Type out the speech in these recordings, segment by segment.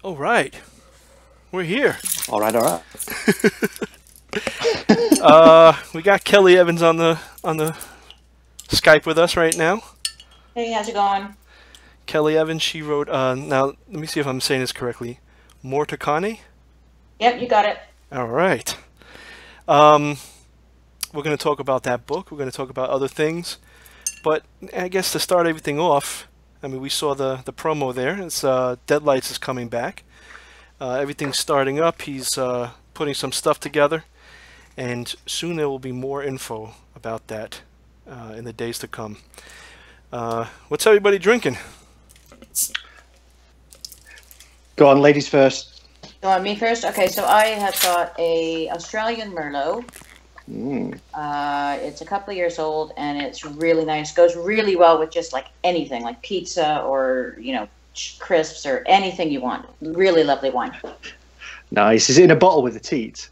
All right, we're here. All right, all right. We got Kelly Evans on the Skype with us right now. Hey, how's it going? Kelly Evans, she wrote. Now let me see if I'm saying this correctly. Mortecarni. Yep, you got it. All right. We're going to talk about that book. We're going to talk about other things, but I guess to start everything off, I mean, we saw the promo there. It's Deadlights is coming back. Everything's starting up. He's putting some stuff together, and soon there will be more info about that in the days to come. What's everybody drinking? Go on, ladies first. You want me first? Okay, so I have got a Australian Merlot. It's a couple of years old, and it's really nice. Goes really well with just like anything, like pizza or, you know, crisps or anything you want. Really lovely wine. Nice. Is it in a bottle with a teat?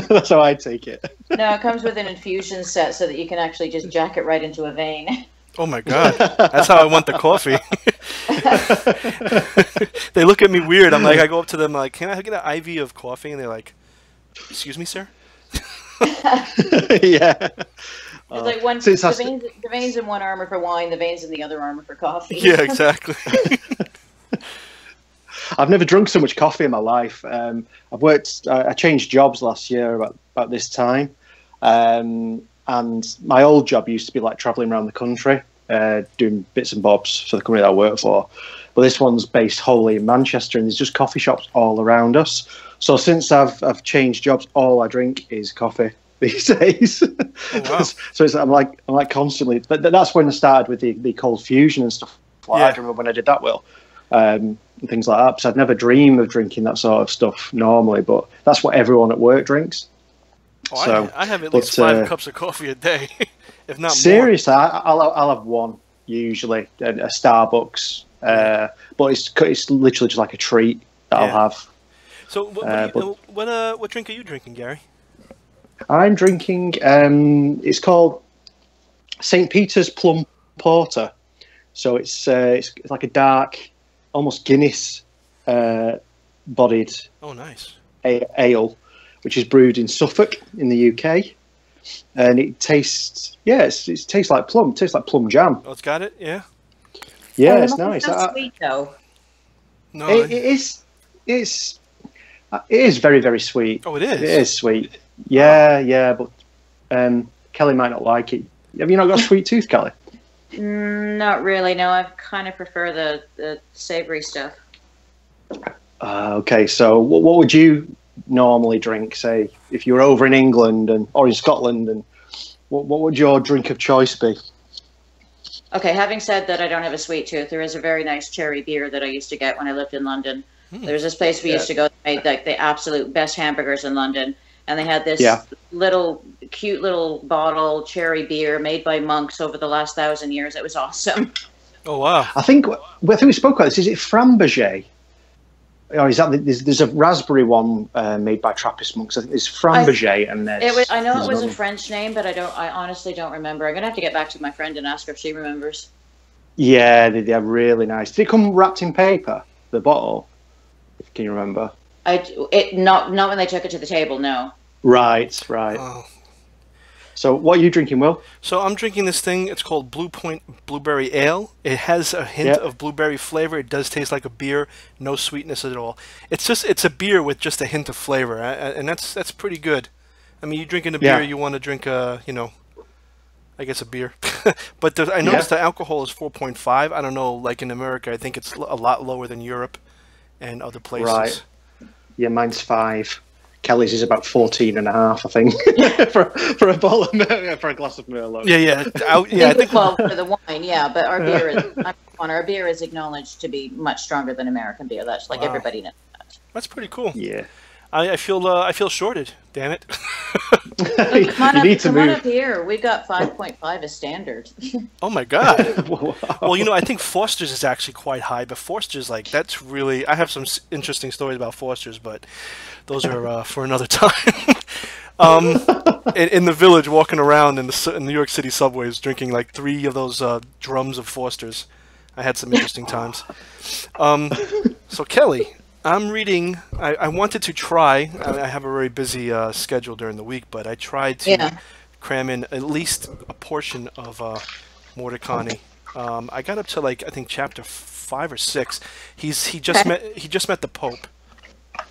That's how I take it. No, it comes with an infusion set so that you can actually just jack it right into a vein. Oh my God, that's how I want the coffee. They look at me weird. I'm like, I go up to them like, can I get an IV of coffee? And they're like, excuse me, sir? Yeah. It's like the veins in one arm are for wine, the veins in the other arm are for coffee. Yeah, exactly. I've never drunk so much coffee in my life. I changed jobs last year about this time. And my old job used to be like traveling around the country, doing bits and bobs for the company that I work for. But this one's based wholly in Manchester, and there's just coffee shops all around us. So since I've changed jobs, all I drink is coffee these days. Oh, wow. So I'm like constantly. But that's when I started with the cold fusion and stuff. Like I remember when I did that, and things like that. So I'd never dream of drinking that sort of stuff normally, but that's what everyone at work drinks. Oh, so, I have at least 5 cups of coffee a day, if not seriously, more. I'll have one usually, a Starbucks, but it's literally just like a treat that I'll have. So what drink are you drinking, Gary? I'm drinking. It's called St. Peter's Plum Porter. So it's like a dark, almost Guinness bodied. Oh, nice. Ale, which is brewed in Suffolk in the UK, and it tastes it tastes like plum. It tastes like plum jam. Oh, it's got it. Yeah. Yeah, it's nice. It's sweet though. No, it is. It is very, very sweet. Oh, it is. It is sweet. Yeah, yeah, but Kelly might not like it. Have you not got a sweet tooth, Kelly? Not really. No, I kind of prefer the savory stuff. Okay, so what would you normally drink, say, if you were over in England or in Scotland, and what would your drink of choice be? Okay, having said that, I don't have a sweet tooth. There is a very nice cherry beer that I used to get when I lived in London. There's this place we used to go that made like the absolute best hamburgers in London, and they had this cute little bottle cherry beer made by monks over the last 1,000 years. It was awesome. Oh wow! I think we spoke about this. Is it Framboise? Or is that there's a raspberry one made by Trappist monks? I think there's Framboise, and there's. I know it was a French name, but I honestly don't remember. I'm gonna have to get back to my friend and ask her if she remembers. Yeah, they're really nice. Did it come wrapped in paper? The bottle, can you remember? Not when they took it to the table. No. Right. Oh. So what are you drinking, Will? So I'm drinking this thing. It's called Blue Point Blueberry Ale. It has a hint of blueberry flavor. It does taste like a beer, no sweetness at all. It's a beer with just a hint of flavor, and that's pretty good. I mean, you drinking a beer, you want to drink I guess a beer. But I noticed the alcohol is 4.5. I don't know, like in America, I think it's a lot lower than Europe and other places. Right. Yeah, mine's 5. Kelly's is about 14.5, I think, for a bottle of for a glass of Merlot. Yeah. I think well for the wine, but our beer is acknowledged to be much stronger than American beer. That's like everybody knows that. That's pretty cool. Yeah. I feel shorted. Damn it. Come on up here. We've got 5.5 as standard. Oh my God. Wow. Well, I think Foster's is actually quite high, but Foster's that's really. I have some interesting stories about Foster's, but those are for another time. In the village, walking around in New York City subways, drinking like 3 of those drums of Foster's. I had some interesting times. So Kelly, I'm reading. I wanted to try. I have a very busy schedule during the week, but I tried to cram in at least a portion of Mortecarni. I got up to like I think chapter 5 or 6. He just met the Pope.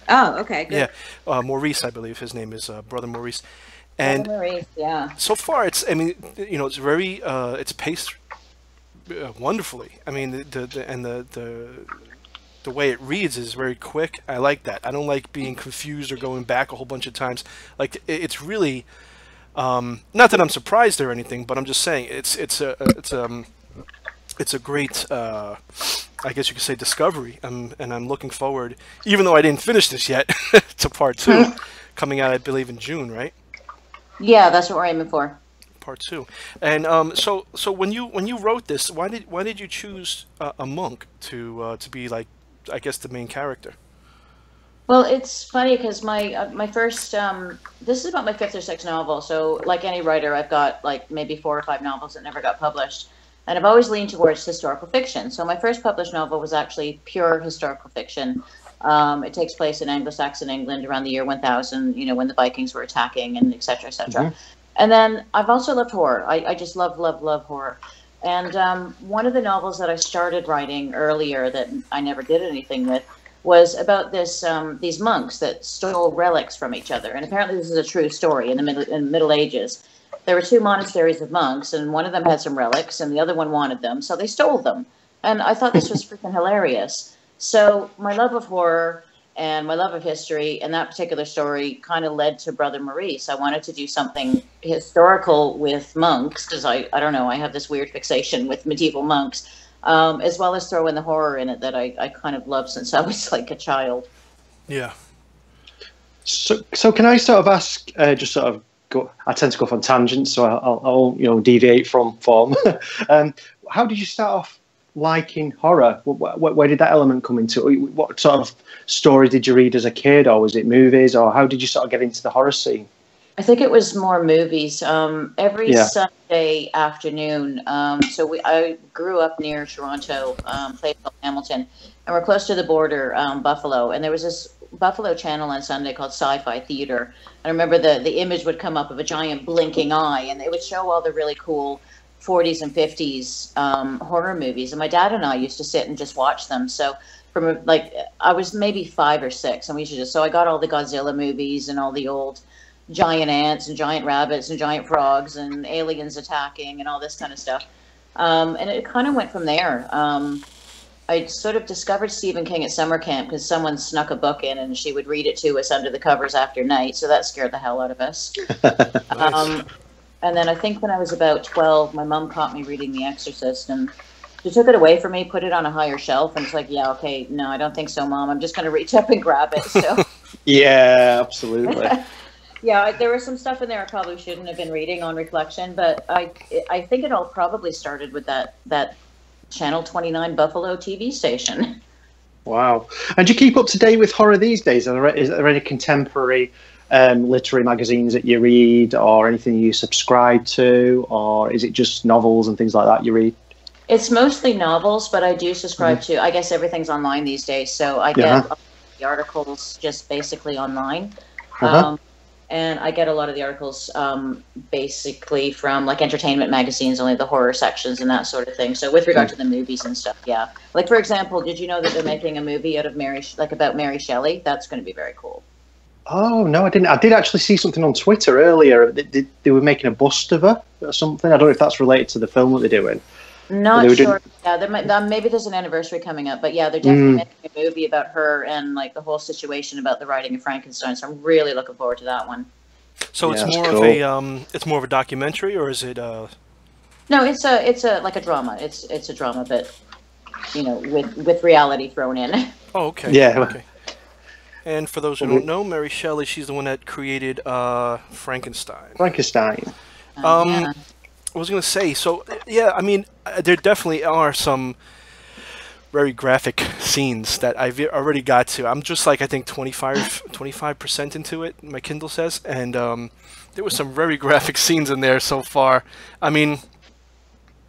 Oh, okay, good. Yeah, Maurice, I believe his name is Brother Maurice. And Maurice, yeah. So far, it's it's very it's paced wonderfully. I mean, the way it reads is very quick. I like that. I don't like being confused or going back a whole bunch of times. Like it's really not that I'm surprised or anything, but I'm just saying it's a great I guess you could say discovery. And I'm looking forward, even though I didn't finish this yet, to part 2 coming out, I believe, in June, right? Yeah, that's what we're aiming for. Part 2. And so when you wrote this, why did you choose a monk to be, like, I guess, the main character? Well, it's funny because my first this is about my 5th or 6th novel. So like any writer, I've got like maybe 4 or 5 novels that never got published, and I've always leaned towards historical fiction. So my first published novel was actually pure historical fiction. It takes place in Anglo-Saxon England around the year 1000, when the Vikings were attacking, and et cetera, et cetera. Mm-hmm. And then I've also loved horror. I just love horror. And one of the novels that I started writing earlier that I never did anything with was about these monks that stole relics from each other. And apparently this is a true story in the Middle Ages. There were 2 monasteries of monks, and one of them had some relics, and the other one wanted them, so they stole them. And I thought this was freaking hilarious. So my love of horror and my love of history and that particular story kind of led to Brother Maurice. I wanted to do something historical with monks because I don't know, I have this weird fixation with medieval monks, as well as throw in the horror in it that I kind of love since I was like a child. Yeah. So can I sort of ask, just sort of go, I tend to go off on tangents, so I'll deviate from form. How did you start off liking horror? Where did that element come into? What sort of story did you read as a kid, or was it movies, or how did you sort of get into the horror scene? I think it was more movies. Every Sunday afternoon. I grew up near Toronto, place called Hamilton, and we're close to the border, Buffalo. And there was this Buffalo channel on Sunday called Sci-Fi Theater. I remember the image would come up of a giant blinking eye, and it would show all the really cool 40s and 50s horror movies, and my dad and I used to sit and just watch them. So I was maybe 5 or 6, and we used to so I got all the Godzilla movies and all the old giant ants and giant rabbits and giant frogs and aliens attacking and all this kind of stuff. And it kind of went from there. I sort of discovered Stephen King at summer camp because someone snuck a book in and she would read it to us under the covers after night. So that scared the hell out of us. Nice. And then I think when I was about 12, my mom caught me reading The Exorcist, and she took it away from me, put it on a higher shelf, and it's like, yeah, okay, no, I don't think so, Mom. I'm just going to reach up and grab it. So yeah, absolutely. Yeah, there was some stuff in there I probably shouldn't have been reading on reflection, but I think it all probably started with that Channel 29 Buffalo TV station. Wow. And do you keep up to date with horror these days? Is there any contemporary literary magazines that you read, or anything you subscribe to, or is it just novels and things like that you read? It's mostly novels, but I do subscribe to, I guess everything's online these days, so I get the articles just basically online. And I get a lot of the articles basically from like entertainment magazines, only the horror sections and that sort of thing. So with regard to the movies and stuff, yeah. Like, for example, did you know that they're making a movie out of about Mary Shelley? That's going to be very cool. Oh, no, I didn't. I did actually see something on Twitter earlier. They were making a bust of her or something. I don't know if that's related to the film that they're doing. Not sure. Yeah, maybe there's an anniversary coming up, but yeah, they're definitely making a movie about her and like the whole situation about the writing of Frankenstein. So I'm really looking forward to that one. So it's more of it's more of a documentary, or is it? No, it's like a drama. It's a drama, but with reality thrown in. Oh, okay. Yeah. Okay. And for those who don't know, Mary Shelley, she's the one that created Frankenstein. Yeah. I was going to say, so, yeah, I mean, there definitely are some very graphic scenes that I've already got to. I'm just like, I think 25% into it, my Kindle says, and there were some very graphic scenes in there so far. I mean,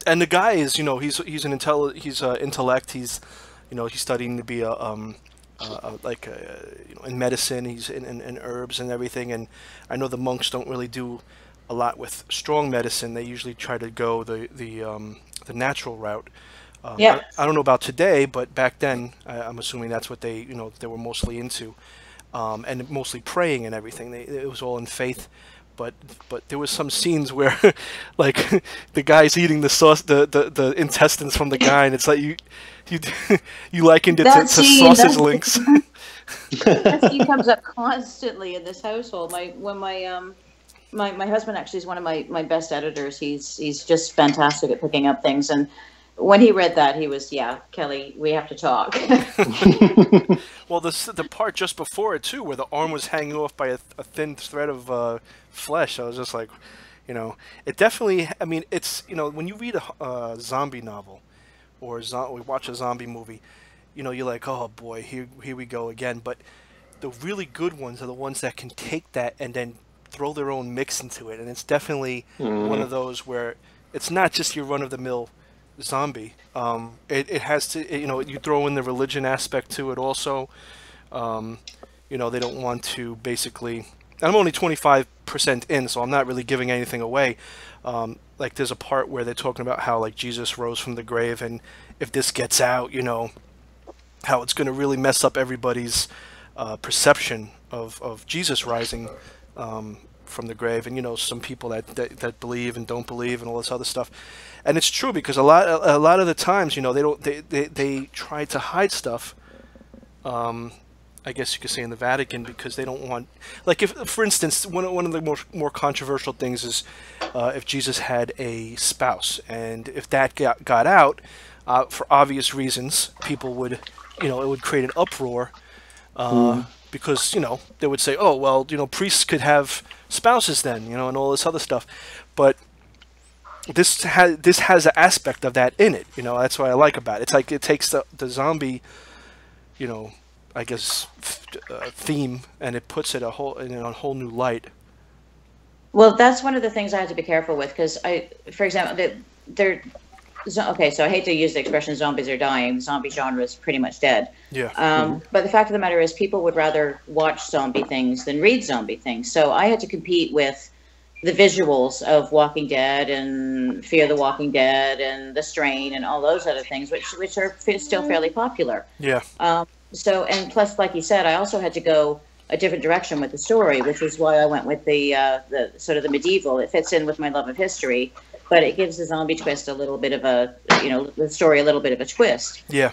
And the guy is, he's an intellect. He's studying to be in medicine. He's in herbs and everything. And I know the monks don't really do a lot with strong medicine. They usually try to go the natural route. Yeah. I don't know about today, but back then, I'm assuming that's what they were mostly into, and mostly praying and everything. It was all in faith. But there was some scenes where, like, the guy's eating the sauce, the intestines from the guy, and it's like you you likened it to sausage links. That scene comes up constantly in this household. My husband actually is one of my best editors. He's just fantastic at picking up things. And when he read that, he was, yeah, Kelly, we have to talk. Well, the part just before it too, where the arm was hanging off by a thin thread of flesh, I was just like, it definitely. I mean, it's when you read a zombie novel or we watch a zombie movie, you're like, oh boy, here we go again. But the really good ones are the ones that can take that and then throw their own mix into it, and it's definitely one of those where it's not just your run-of-the-mill zombie. It has to, you throw in the religion aspect to it also. They don't want to basically. I'm only 25% in, so I'm not really giving anything away. Like there's a part where they're talking about how like Jesus rose from the grave, and if this gets out, how it's going to really mess up everybody's perception of Jesus rising from the grave, and some people that believe and don't believe and all this other stuff. And it's true, because a lot of the times, they try to hide stuff. I guess you could say in the Vatican, because they don't want, like, if, for instance, one of the more controversial things is if Jesus had a spouse, and if that got out, for obvious reasons, people would, it would create an uproar, because they would say, oh well, priests could have spouses then, and all this other stuff, but this has an aspect of that in it. That's what I like about it. It's like it takes the zombie, I guess, theme, and it puts it in a whole new light. Well, that's one of the things I had to be careful with, because for example, okay, so I hate to use the expression zombies are dying. The zombie genre is pretty much dead. Yeah. But the fact of the matter is, people would rather watch zombie things than read zombie things. So I had to compete with the visuals of Walking Dead and Fear the Walking Dead and The Strain and all those other things, which are still fairly popular. Yeah. So, and plus, like you said, I also had to go a different direction with the story, which is why I went with the sort of the medieval. It fits in with my love of history, but it gives the zombie twist a little bit of the story a little bit of a twist. Yeah.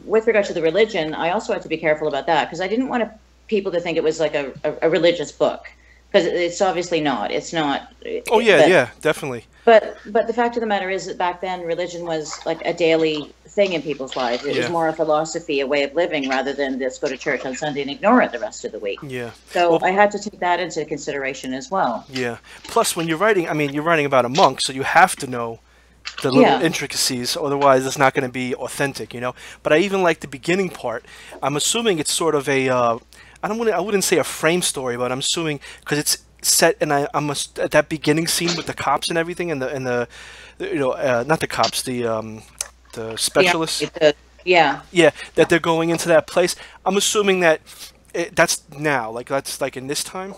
With regard to the religion, I also had to be careful about that, because I didn't want people to think it was like a religious book, because it's obviously not. It's not. Oh yeah, yeah, definitely. But the fact of the matter is that back then, religion was like a daily thing in people's lives. It was more a philosophy, a way of living, rather than just go to church on Sunday and ignore it the rest of the week. Yeah. So I had to take that into consideration as well. Yeah. Plus, when you're writing, you're writing about a monk, so you have to know the little intricacies, otherwise it's not going to be authentic, But I even like the beginning part. I'm assuming it's sort of a, I wouldn't say a frame story, but I'm assuming, because it's set, and at that beginning scene with the cops and everything, and the not the cops, the specialists. Yeah, that they're going into that place. I'm assuming that that's now, like that's like in this time.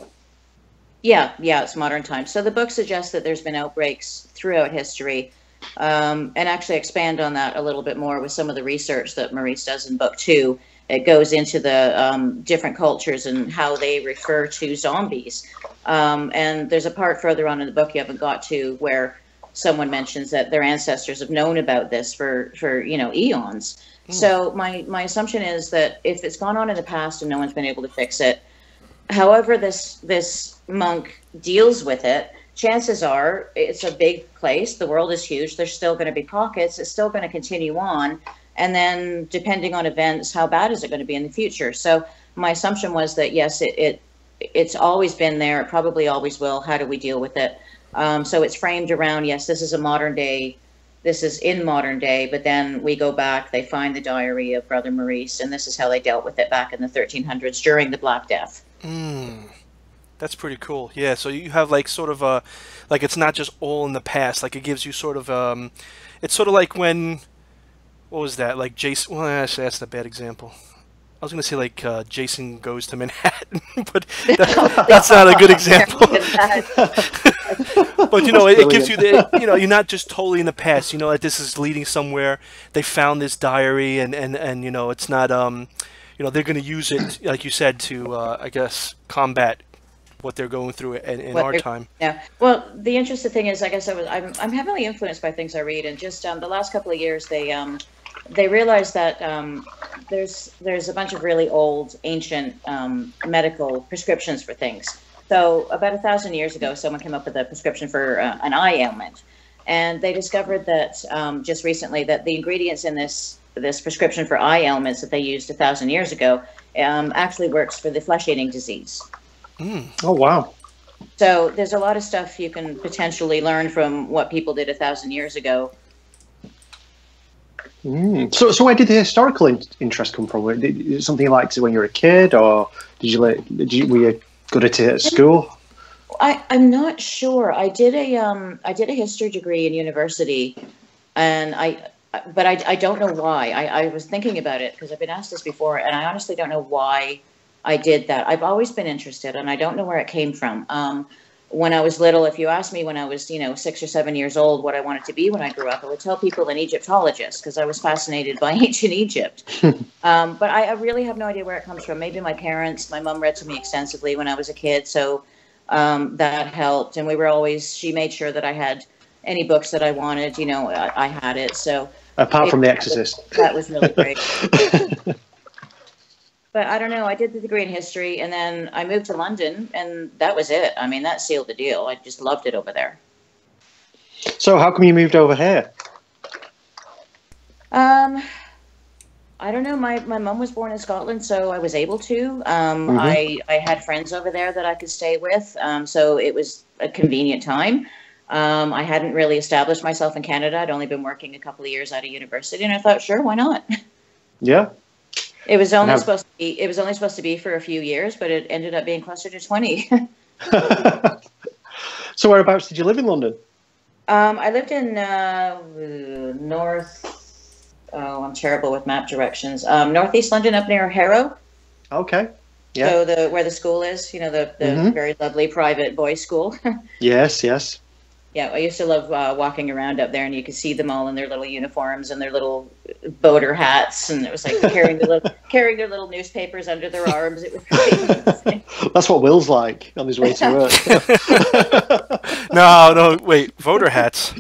Yeah, it's modern times. So the book suggests that there's been outbreaks throughout history, and actually expand on that a little bit more with some of the research that Maurice does in book 2. It goes into the different cultures and how they refer to zombies. And there's a part further on in the book you haven't got to, where someone mentions that their ancestors have known about this for eons. So my assumption is that if it's gone on in the past and no one's been able to fix it, however this monk deals with it, chances are it's a big place. The world is huge. There's still going to be pockets. It's still going to continue on. And then depending on events, how bad is it going to be in the future? So my assumption was that, yes, it's always been there. It probably always will. How do we deal with it? So it's framed around, yes, this is in modern day, but then we go back, they find the diary of Brother Maurice, and this is how they dealt with it back in the 1300s during the Black Death. That's pretty cool. Yeah, so you have like sort of a, like it's not just all in the past. Like it gives you sort of, it's sort of like when, what was that? Like Jason. Well, actually, that's a bad example. I was gonna say like Jason Goes to Manhattan, but that's not a good example. But you know, it gives you the, you know, you're not just totally in the past. You know, that this is leading somewhere. They found this diary, and you know, it's not you know, they're gonna use it, like you said, to I guess combat what they're going through in our time. Yeah. Well, the interesting thing is, I guess I'm heavily influenced by things I read, and just the last couple of years, they realized that there's a bunch of really old, ancient medical prescriptions for things. So about 1,000 years ago, someone came up with a prescription for an eye ailment, and they discovered that just recently that the ingredients in this prescription for eye ailments that they used 1,000 years ago actually works for the flesh-eating disease. Oh, wow. So there's a lot of stuff you can potentially learn from what people did 1,000 years ago. So where did the historical interest come from? Is it something you liked when you were a kid, or were you good at it at school? I'm not sure. I did a history degree in university, and but I don't know why. I was thinking about it because I've been asked this before, and I honestly don't know why I did that. I've always been interested, and I don't know where it came from. When I was little, if you asked me when I was, 6 or 7 years old what I wanted to be when I grew up, I would tell people an Egyptologist because I was fascinated by ancient Egypt. But I really have no idea where it comes from. Maybe my parents, my mom read to me extensively when I was a kid, so that helped. And she made sure that I had any books that I wanted, I had it. So apart from The Exorcist. That was really great. But I don't know. I did the degree in history, and then I moved to London, and that was it. I mean, that sealed the deal. I just loved it over there. So how come you moved over here? I don't know. My mom was born in Scotland, so I was able to. I had friends over there that I could stay with, so it was a convenient time. I hadn't really established myself in Canada. I'd only been working a couple of years out of university, and I thought, sure, why not? Yeah. It was only supposed to be for a few years, but it ended up being closer to 20. So whereabouts did you live in London? I lived in north. Oh, I'm terrible with map directions. Northeast London, up near Harrow. Okay. Yeah. So where the school is, the very lovely private boys' school. Yes. Yes. Yeah, I used to love walking around up there, and you could see them all in their little uniforms and their little boater hats, and it was like carrying their little newspapers under their arms. It was really interesting. That's what Will's like on his way to work. No, wait, voter hats.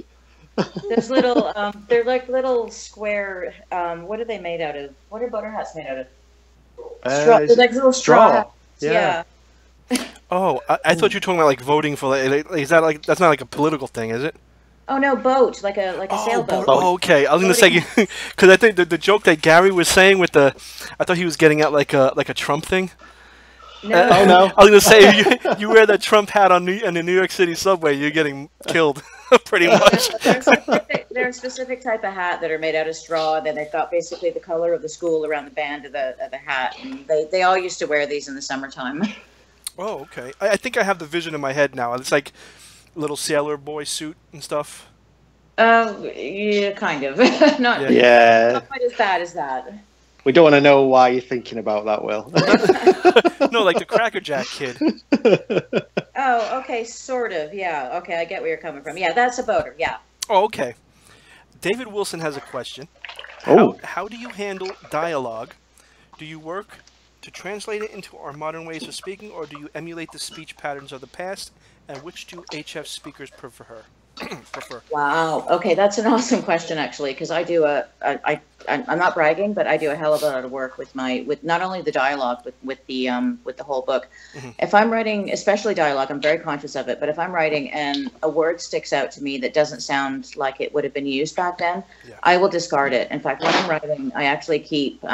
Those little, they're like little square. What are they made out of? What are boater hats made out of? Straw. They're like little straw hats. Yeah. Oh, I thought you were talking about like voting for. Is that like that's not like a political thing, is it? Oh no, boat like a sailboat. Oh, okay. I was gonna say because I think the joke that Gary was saying with I thought he was getting at like a Trump thing. No. Oh no. I was gonna say if you wear that Trump hat in the New York City subway, you're getting killed pretty much. They're a specific type of hat that are made out of straw. And then they've got basically the color of the school around the band of the hat. And they all used to wear these in the summertime. Oh, okay. I think I have the vision in my head now. It's like a little sailor boy suit and stuff. Yeah, kind of. Not quite as bad as that. We don't want to know why you're thinking about that, Will. No, like the Cracker Jack kid. Oh, okay, sort of. Yeah, okay, I get where you're coming from. Yeah, that's a boater, yeah. Oh, okay. David Wilson has a question. How do you handle dialogue? Do you work to translate it into our modern ways of speaking, or do you emulate the speech patterns of the past? And which do HF speakers prefer? Wow. Okay, that's an awesome question, actually, because I do I'm not bragging, but I do a hell of a lot of work with not only the dialogue, with the whole book. Mm-hmm. If I'm writing, especially dialogue, I'm very conscious of it. But if I'm writing and a word sticks out to me that doesn't sound like it would have been used back then, I will discard it. In fact, when I'm writing, I actually keep.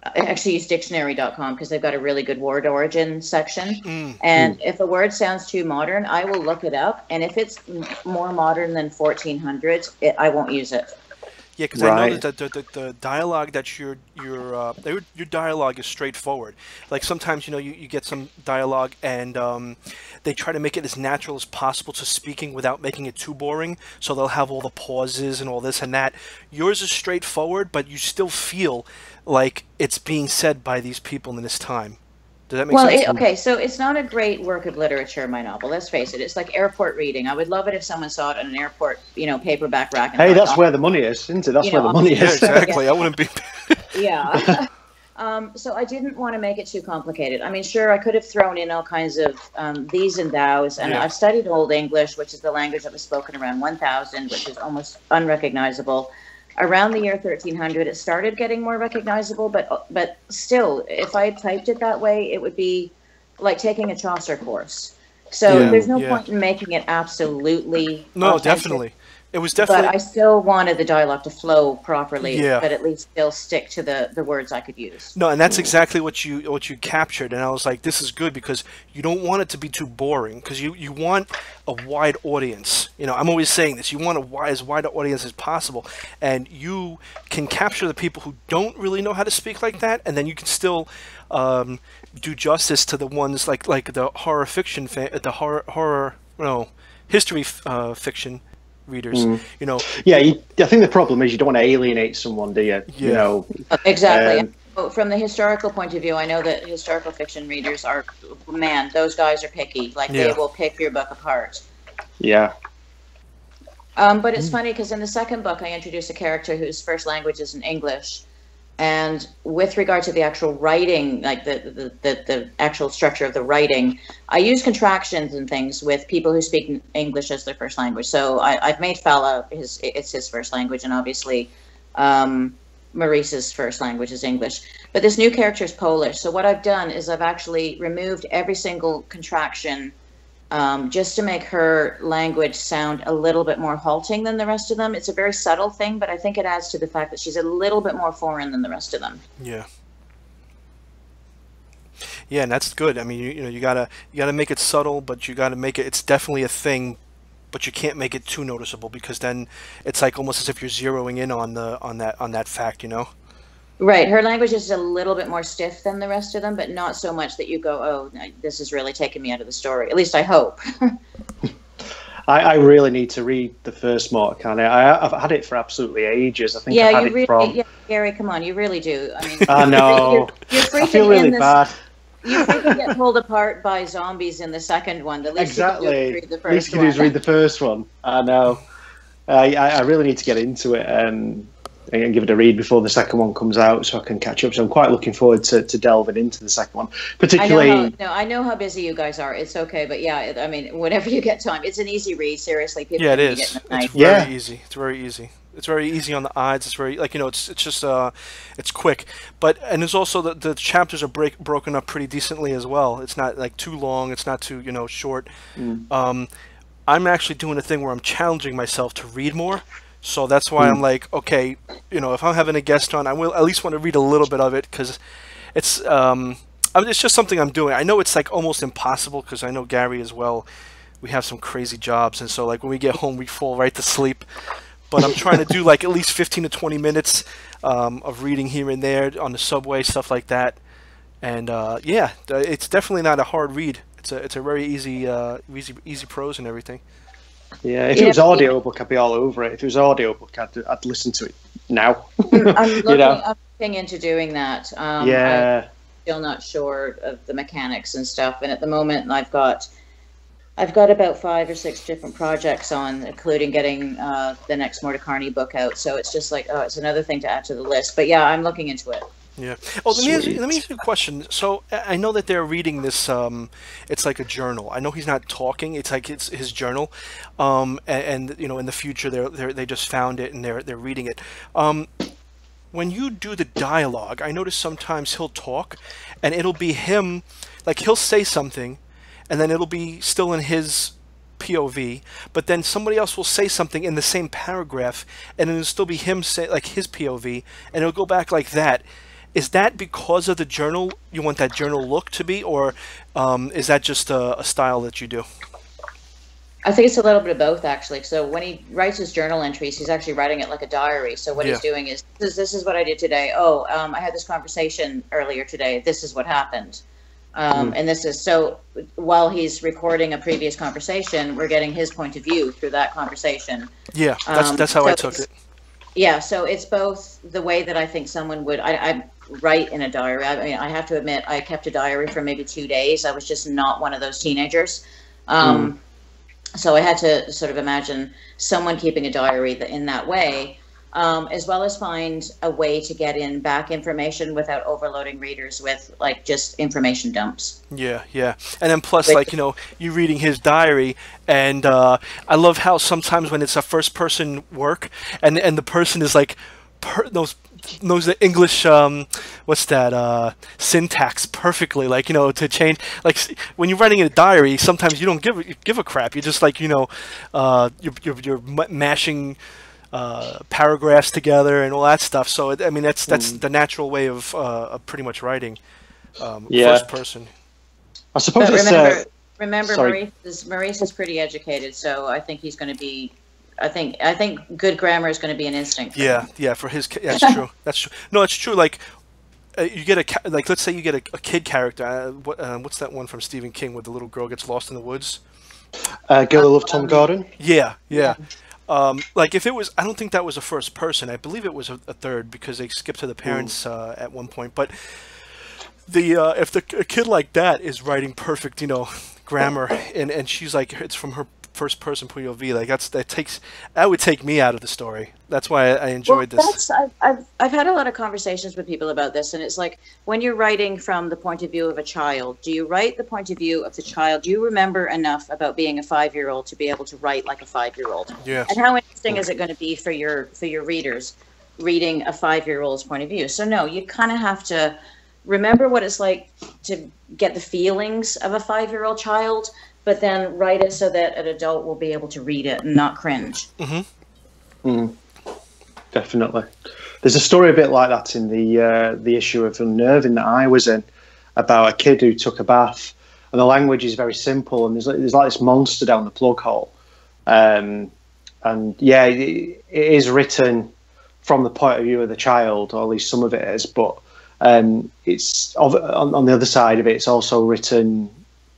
I actually use dictionary.com because they've got a really good word origin section. And if a word sounds too modern, I will look it up. And if it's more modern than 1400s, I won't use it. Yeah, because I Right. noticed that the dialogue that your dialogue is straightforward. Like sometimes you get some dialogue and they try to make it as natural as possible to speaking without making it too boring. So they'll have all the pauses and all this and that. Yours is straightforward, but you still feel like it's being said by these people in this time. Does that make Well, sense? okay, so it's not a great work of literature, my novel. Let's face it. It's like airport reading. I would love it if someone saw it on an airport, paperback rack. And Hey, thought, that's where the money is, isn't it? That's where the on money Yeah, is. exactly. I wouldn't be. yeah. So I didn't want to make it too complicated. I mean, sure, I could have thrown in all kinds of these and thous, and Yeah. I've studied Old English, which is the language that was spoken around 1000, which is almost unrecognizable. Around the year 1300, it started getting more recognizable, but still, if I typed it that way, it would be like taking a Chaucer course. So Yeah. there's no Yeah. point in making it absolutely No, authentic. definitely. It was But definitely. I still wanted the dialogue to flow properly, Yeah. but at least still stick to the words I could use. No, and that's exactly what you captured, and I was like, this is good because you don't want it to be too boring because you want a wide audience. I'm always saying this. You want as wide an audience as possible, and you can capture the people who don't really know how to speak like that, and then you can still do justice to the ones like the horror fiction, the horror no history fiction readers. Yeah, I think the problem is you don't want to alienate someone, do you? You Yeah. know, Exactly. Um, And from the historical point of view, I know that historical fiction readers are, man, those guys are picky. Like they Yeah. will pick your book apart. yeah. But it's funny because in the second book, I introduce a character whose first language is in English. And with regard to the actual writing, like the actual structure of the writing, I use contractions and things with people who speak English as their first language. So I've made Fala, it's his first language, and obviously Maurice's first language is English. But this new character is Polish. So what I've done is I've actually removed every single contraction just to make her language sound a little bit more halting than the rest of them. It's a very subtle thing, but I think it adds to the fact that she's a little bit more foreign than the rest of them. Yeah. Yeah, and that's good. I mean, you gotta make it subtle, but you gotta make it. It's definitely a thing, but you can't make it too noticeable because then it's like almost as if you're zeroing in on that fact. Right. Her language is a little bit more stiff than the rest of them, but not so much that you go, oh, no, this is really taking me out of the story. At least I hope. I really need to read the first Mortecarni. I've had it for absolutely ages. I think I've had you it really, from. yeah, Gary, come on, you really do. I mean, I know. You're freaking I feel really in this, bad. You freaking get pulled apart by zombies in the second one. The least Exactly. you can do is read the Least first you can do is one. read the first one. I know. I really need to get into it and give it a read before the second one comes out so I can catch up. So I'm quite looking forward to delving into the second one. Particularly, I know how busy you guys are. It's okay, but yeah, I mean, whenever you get time, it's an easy read. Seriously, people Yeah, it can read is. in a night. It's very easy. It's very easy. It's very easy on the eyes. It's very it's just it's quick. And there's also the chapters are broken up pretty decently as well. It's not like too long. It's not too short. I'm actually doing a thing where I'm challenging myself to read more. So that's why I'm like, okay, if I'm having a guest on, I will at least want to read a little bit of it because it's just something I'm doing. I know it's like almost impossible because I know Gary as well. We have some crazy jobs, and so like when we get home, we fall right to sleep. But I'm trying to do like at least 15 to 20 minutes of reading here and there on the subway, stuff like that. And yeah, it's definitely not a hard read. It's a very easy prose and everything. yeah. If it was audiobook, I'd be all over it. If it was audiobook, I'd listen to it now. I'm looking into doing that. Yeah. I'm still not sure of the mechanics and stuff. And at the moment, I've got about 5 or 6 different projects on, including getting the next Mortecarni book out. So it's just like, it's another thing to add to the list. But yeah, I'm looking into it. Yeah. Oh, let me ask you a question. So I know that they're reading this. It's like a journal. I know he's not talking. It's like it's his journal. And in the future they just found it and they're reading it. When you do the dialogue, I notice sometimes he'll talk, and it'll be him, like he'll say something, and then it'll be still in his POV, but then somebody else will say something in the same paragraph, and then it'll still be him say like his POV, and it'll go back like that. Is that because of the journal? You want that journal look to be, or is that just a style that you do? I think it's a little bit of both, actually. So when he writes his journal entries, he's actually writing it like a diary. So what he's doing is, this is what I did today. Oh, I had this conversation earlier today. This is what happened. And this is, so while he's recording a previous conversation, we're getting his point of view through that conversation. Yeah, that's how I took it. Yeah, so it's both the way that I think someone would, I write in a diary. I mean, I have to admit, I kept a diary for maybe 2 days. I was just not one of those teenagers. So I had to sort of imagine someone keeping a diary in that way, as well as find a way to get in back information without overloading readers with like just information dumps. Yeah, yeah. And then plus, like, you know, you reading his diary, and I love how sometimes when it's a first person work, and the person is like, knows the English what's that syntax perfectly, like, you know, to change, like when you're writing in a diary, sometimes you don't give a crap. You just, like, you know, you're mashing paragraphs together and all that stuff. So I mean, that's the natural way of pretty much writing first person. I suppose but remember Maurice is pretty educated, so I think he's going to be, I think good grammar is going to be an instinct. Yeah, for his, that's true. That's true. No, it's true. Like, you get like, let's say you get a kid character. What's that one from Stephen King where the little girl gets lost in the woods? Girl Who Loved Tom Gordon. Yeah. Like, if it was, I don't think that was a first person. I believe it was a third, because they skipped to the parents at one point. But if a kid like that is writing perfect, you know, grammar, and she's like, it's from her first person point of view, like that would take me out of the story. That's why I enjoyed this. I've had a lot of conversations with people about this, and it's like, when you're writing from the point of view of a child, do you write the point of view of the child? Do you remember enough about being a 5-year-old to be able to write like a 5-year-old? Yeah. And how interesting is it going to be for your readers reading a 5-year-old's point of view? So no, you kind of have to remember what it's like to get the feelings of a 5-year-old child, but then write it so that an adult will be able to read it and not cringe. Definitely. There's a story a bit like that in the issue of Unnerving that I was in, about a kid who took a bath, and the language is very simple, and there's like this monster down the plug hole, and yeah, it is written from the point of view of the child, or at least some of it is, but it's on the other side of it, it's also written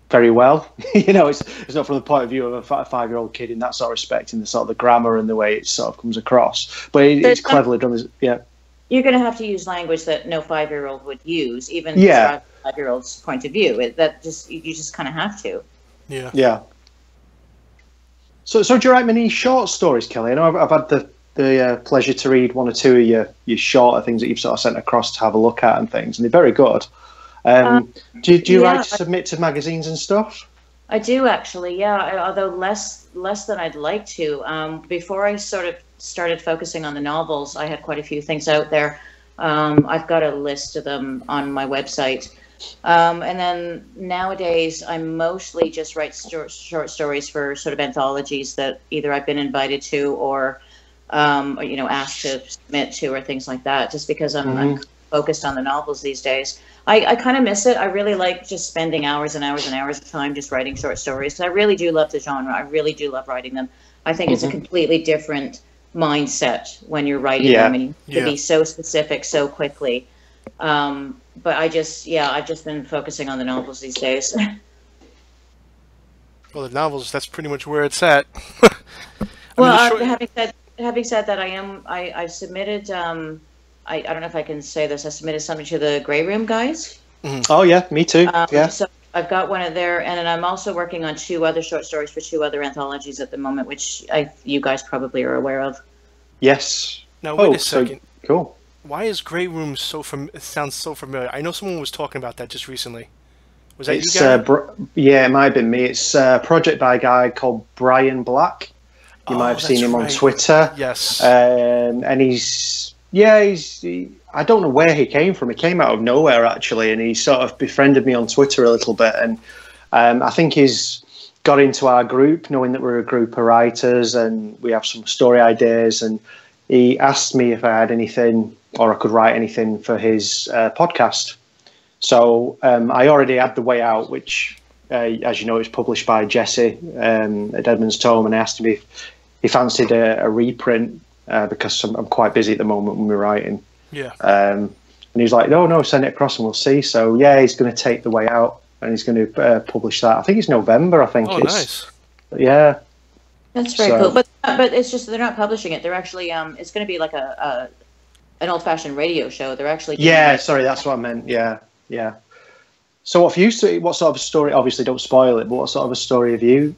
very well. You know, it's not from the point of view of a 5-year-old kid in that sort of respect, in the sort of the grammar and the way it sort of comes across, but it's cleverly done. Yeah, you're going to have to use language that no 5-year-old would use, even from a 5-year-old's point of view. You just kind of have to. Yeah. So do you write many short stories, Kelly? I know I've had the pleasure to read one or two of your shorter things that you've sort of sent across to have a look at and things, and they're very good. Do you write to submit to magazines and stuff? I do, actually, yeah, although less than I'd like to. Before I sort of started focusing on the novels, I had quite a few things out there. I've got a list of them on my website. And then nowadays, I mostly just write short stories for sort of anthologies that either I've been invited to or you know, asked to submit to, or things like that, just because I'm focused on the novels these days. I kind of miss it. I really like just spending hours and hours and hours of time just writing short stories. I really do love the genre. I really do love writing them. I think it's a completely different mindset when you're writing them, and you can be so specific so quickly. But I've just been focusing on the novels these days. Well, the novels, that's pretty much where it's at. Having said that, I've submitted, I don't know if I can say this, I submitted something to the Grey Room guys. Oh yeah, me too. So I've got one of there, and then I'm also working on 2 other short stories for 2 other anthologies at the moment, which you guys probably are aware of. Yes. Now wait a second. So, cool. Why is Grey Room it sounds so familiar? I know someone was talking about that just recently. Was that you guys? Yeah, it might have been me. It's a project by a guy called Brian Black. You might have seen him on Twitter. Yes. And I don't know where he came from. He came out of nowhere, actually, and he sort of befriended me on Twitter a little bit. And I think he's got into our group, knowing that we're a group of writers and we have some story ideas. And he asked me if I had anything or I could write anything for his podcast. So I already had The Way Out, which as you know, it's published by Jesse at Edmonds Tome, and I asked him if he fancied a reprint because I'm quite busy at the moment when we're writing. Yeah. And he's like, no, send it across and we'll see. So yeah, he's going to take The Way Out and he's going to publish that. I think it's November. I think. Oh, nice. Yeah. That's very cool. But it's just they're not publishing it. They're actually it's going to be like an old-fashioned radio show. They're actually sorry, that's what I meant. Yeah. So what sort of story? Obviously, don't spoil it. But what sort of a story have you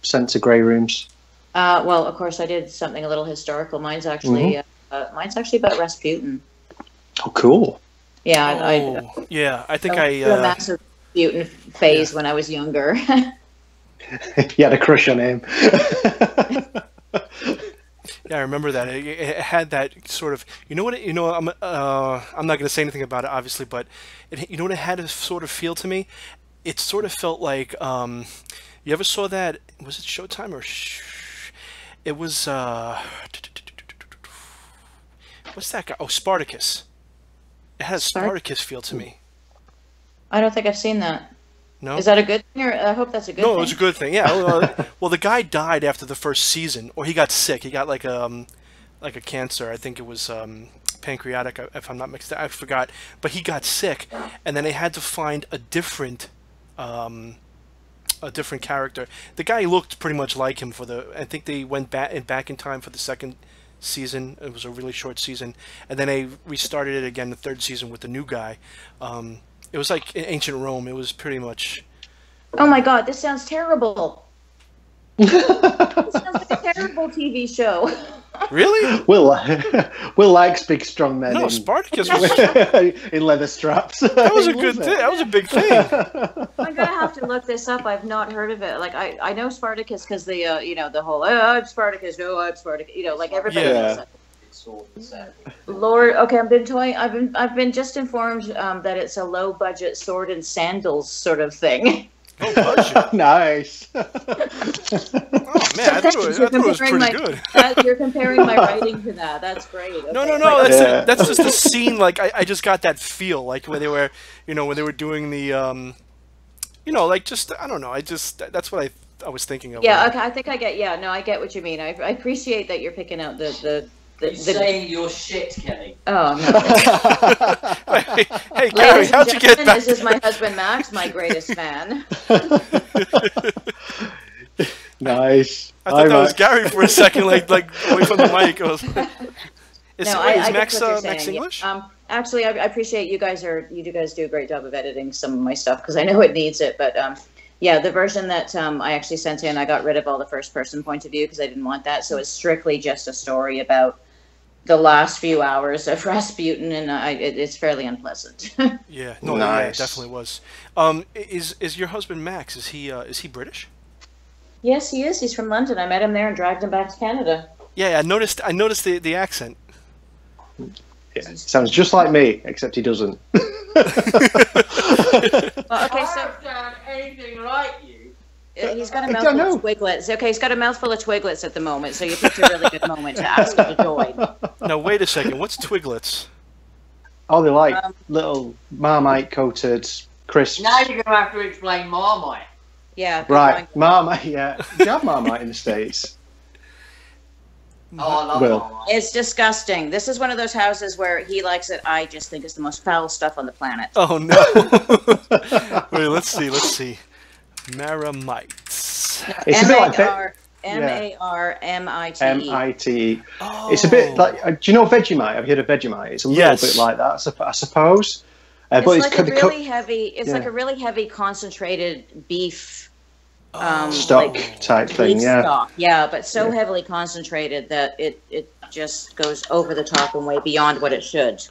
sent to Grey Rooms? Well, of course, I did something a little historical. Mine's actually about Rasputin. Oh, cool. Yeah, I think I a massive Rasputin phase when I was younger. You had a crush on him. Yeah, I remember that. It had that sort of, I'm not going to say anything about it, obviously, but you know what it had a sort of feel to me? It sort of felt like, you ever saw that? Was it Showtime or? It was. What's that guy? Oh, Spartacus. It had a Spartacus feel to me. I don't think I've seen that. No? Is that a good thing? Or I hope that's a good thing. No, it was a good thing. Yeah. Well, the guy died after the first season, or he got sick. He got like a cancer. I think it was pancreatic, if I'm not mixed up. I forgot. But he got sick, and then they had to find a different character. The guy looked pretty much like him I think they went back in time for the second season. It was a really short season, and then they restarted it again the third season with the new guy. It was like in ancient Rome. It was pretty much. Oh my God! This sounds terrible. This sounds like a terrible TV show. Really? Will likes big strong men. No, Spartacus was in leather straps. That was a good thing. That was a big thing. I'm gonna have to look this up. I've not heard of it. Like I know Spartacus because the the whole I'm Spartacus. No, I'm Spartacus. Like everybody knows that. Lord, okay, I've been just informed that it's a low budget sword and sandals sort of thing. Oh, budget. Nice. Oh man, I thought it was pretty good. You're comparing my writing to that. That's great. Okay. No. That's just the scene. Like I just got that feel. Like when they were, when they were doing the, like just I don't know. That's what I was thinking of. Yeah. Okay. I think I get. Yeah. No, I get what you mean. I appreciate that you're picking out the saying your shit, Kelly. Oh no. Hey Gary, how'd you get that? This is my husband Max, my greatest fan. Nice. I thought that was Gary for a second, like away from the mic. Is Max English? Yeah. Actually, I appreciate you guys do a great job of editing some of my stuff because I know it needs it. But the version that I actually sent in, I got rid of all the first person point of view because I didn't want that. So it's strictly just a story about the last few hours of Rasputin, and it's fairly unpleasant. Yeah, no, nice. Yeah, it definitely was. Is your husband Max? Is he British? Yes, he is. He's from London. I met him there and dragged him back to Canada. Yeah, I noticed the accent. Yeah, sounds just like me, except he doesn't. Well, okay, so I don't sound anything like you. He's got a mouthful of twiglets. Okay, he's got a mouthful of twiglets at the moment, so you picked a really good moment to ask him to join. Now, wait a second. What's twiglets? Oh, they're like little Marmite-coated crisps. Now you're going to have to explain Marmite. Yeah. Right, Marmite, yeah. Do you have Marmite in the States? Oh, I love Marmite. It's disgusting. This is one of those houses where he likes it. I just think it's the most foul stuff on the planet. Oh, no. Wait, let's see. Maramites. It's a bit like Marmite. M-I-T-E. Oh. It's a bit like, do you know Vegemite? Have you heard of Vegemite? It's a little bit like that, I suppose. It's like a really heavy. It's like a really heavy concentrated beef stock type thing. Yeah. Stock. Yeah, but so heavily concentrated that it just goes over the top and way beyond what it should.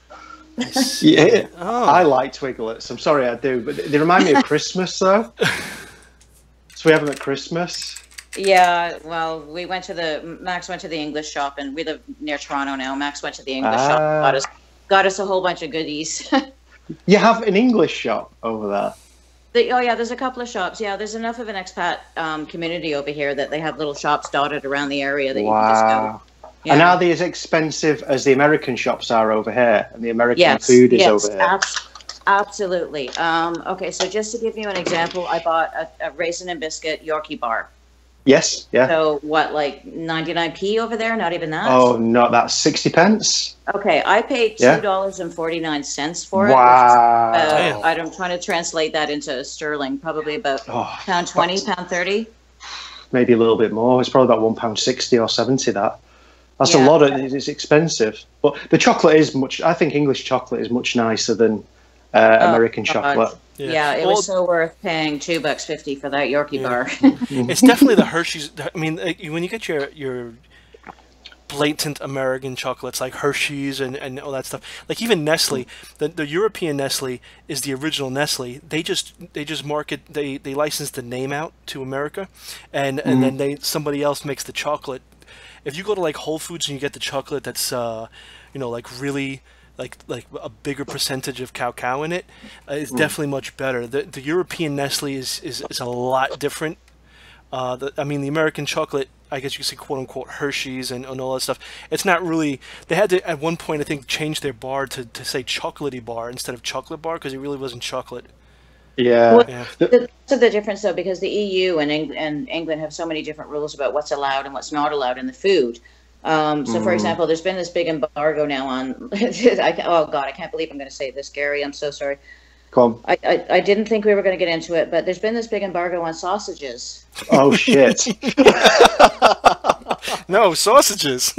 Yeah, I like twiglets. I'm sorry, I do, but they remind me of Christmas, though. So we have them at Christmas. Yeah, well, Max went to the English shop, and we live near Toronto now. Max went to the English shop, got us a whole bunch of goodies. You have an English shop over there? There's a couple of shops. Yeah, there's enough of an expat community over here that they have little shops dotted around the area that you can just go. Yeah. And are they as expensive as the American shops are over here? And the American food is over here? Absolutely. Okay, so just to give you an example, I bought a raisin and biscuit Yorkie bar. Yes, yeah. So what, like 99p over there? Not even that? Oh, not that 60 pence? Okay, I paid $2.49 for it. Wow. I'm trying to translate that into sterling, probably about £1.20, £1.30. Maybe a little bit more. It's probably about £1.60 or 70, that. That's a lot. It's expensive. But the chocolate is I think English chocolate is much nicer than American chocolate. Yeah, it was so worth paying $2.50 for that Yorkie bar. It's definitely the Hershey's. I mean, when you get your blatant American chocolates like Hershey's and all that stuff, like even Nestle, the European Nestle is the original Nestle. They just market, they license the name out to America, and then somebody else makes the chocolate. If you go to like Whole Foods and you get the chocolate that's like really like a bigger percentage of cacao in it, it's definitely much better. The European Nestle is a lot different. I mean, the American chocolate, I guess you could say, quote unquote, Hershey's and all that stuff. It's not really. They had to at one point, I think, change their bar to say chocolatey bar instead of chocolate bar because it really wasn't chocolate. Yeah. Well, that's the difference, though, because the EU and England have so many different rules about what's allowed and what's not allowed in the food. So, for example, there's been this big embargo now on. Oh God, I can't believe I'm going to say this, Gary. I'm so sorry. Come on. I didn't think we were going to get into it, but there's been this big embargo on sausages. Oh shit! No sausages.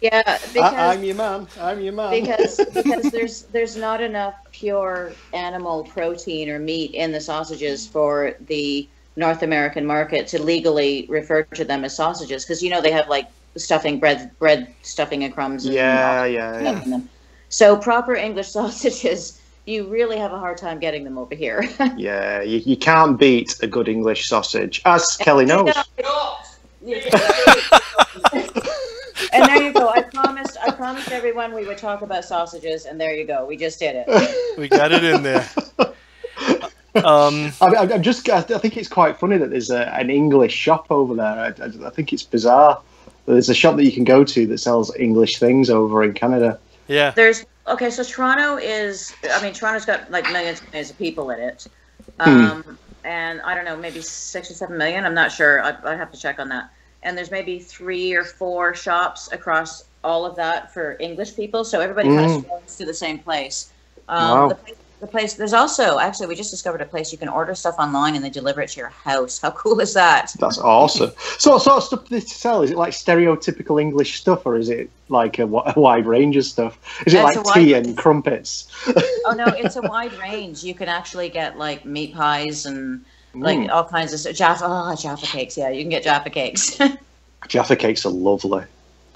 Yeah, because I'm your man. I'm your man. Because there's not enough pure animal protein or meat in the sausages for the North American market to legally refer to them as sausages, because they have like stuffing, bread stuffing and crumbs. And Yeah. So proper English sausages, you really have a hard time getting them over here. Yeah, you can't beat a good English sausage, as Kelly knows. And there you go. I promised everyone we would talk about sausages, and there you go. We just did it. We got it in there. I think it's quite funny that there's an English shop over there. I think it's bizarre. There's a shop that you can go to that sells English things over in Canada. Yeah. So Toronto's got like millions and millions of people in it. And I don't know, maybe 6 or 7 million. I'm not sure. I have to check on that. And there's maybe 3 or 4 shops across all of that for English people. So everybody kind of goes to the same place. Wow. The place, there's also, actually, we just discovered a place you can order stuff online and they deliver it to your house. How cool is that? That's awesome. So what sort of stuff do they sell? Is it like stereotypical English stuff, or is it like a wide range of stuff? Is it like tea and crumpets? Oh, no, it's a wide range. You can actually get like meat pies and like all kinds of stuff. Jaffa cakes. Yeah, you can get Jaffa cakes. Jaffa cakes are lovely.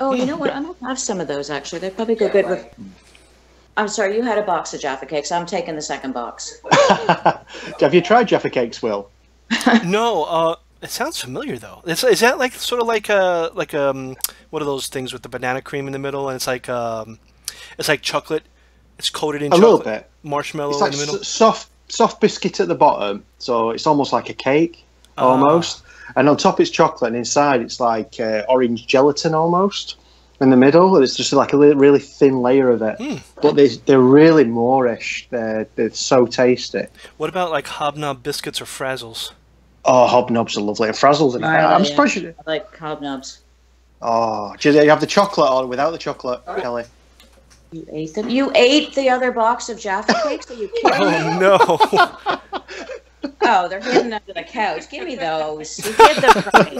Oh, you know what? I'm going to have some of those, actually. They'd probably go good with... I'm sorry, you had a box of Jaffa cakes. I'm taking the second box. Have you tried Jaffa cakes, Will? No, it sounds familiar though. Is that like sort of like what are those things with the banana cream in the middle, and it's like chocolate. It's coated in chocolate. A little bit. Marshmallow it's like in the middle. Soft biscuit at the bottom, so it's almost like a cake almost. And on top it's chocolate, and inside it's like orange gelatin almost. In the middle, it's just like a really thin layer of it. But they're really Moorish. They're so tasty. What about like hobnob biscuits or frazzles? Oh, hobnobs are lovely. And frazzles are nice. I'm surprised you... I like hobnobs. Oh, do you have the chocolate or without the chocolate, Kelly? You ate them? You ate the other box of Jaffa cakes? Are you kidding me? Oh, no. Oh, they're hidden under the couch. Give me those. You hid them from me.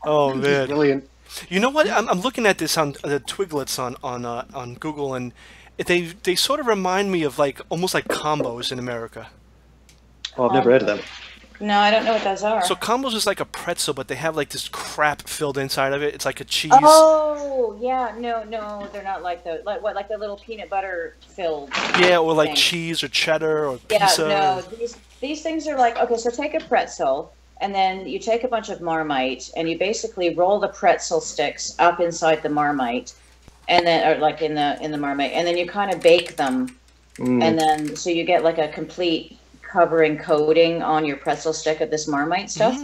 Oh, man. Brilliant. You know what? I'm looking at this on the Twiglets on Google, and they sort of remind me of like almost like combos in America. Oh, I've never heard of them. No, I don't know what those are. So combos is like a pretzel, but they have like this crap filled inside of it. It's like a cheese. Oh, yeah. No, they're not like those. Like the little peanut butter filled. Yeah, or like thing. Cheese or cheddar or yeah, pizza. No, these things are like, okay, so take a pretzel. And then you take a bunch of Marmite and you basically roll the pretzel sticks up inside the Marmite, and then, or like in the Marmite, and then you kind of bake them, and then so you get like a complete covering coating on your pretzel stick of this Marmite stuff.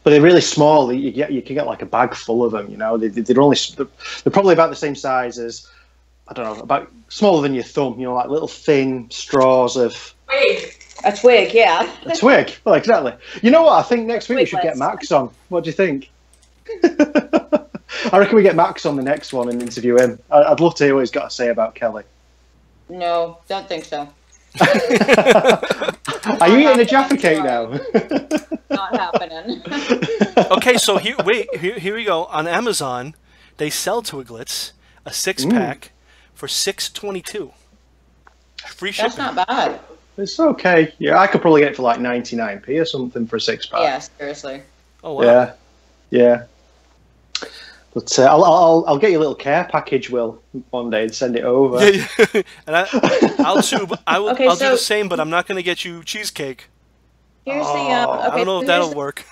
But they're really small. You can get like a bag full of them. They're probably about the same size as I don't know, about smaller than your thumb. You know, like little thin straws of. Twig. A twig, yeah. A twig. Well, exactly. You know what? I think next week we should get Twiglets. Max on. What do you think? I reckon we get Max on the next one and interview him. I'd love to hear what he's got to say about Kelly. No, don't think so. Are you eating a Jaffa cake now? Not happening. Okay, so here we go. On Amazon, they sell Twiglets, a 6-pack, for $6.22. Free shipping. That's not bad. It's okay. Yeah, I could probably get it for like 99p or something for a 6-pack. Yeah, seriously. Oh wow. Yeah. But I'll get you a little care package, Will, one day and send it over. Yeah. And I'll too. I'll do the same, but I'm not going to get you cheesecake. Here's the I don't know if that'll work.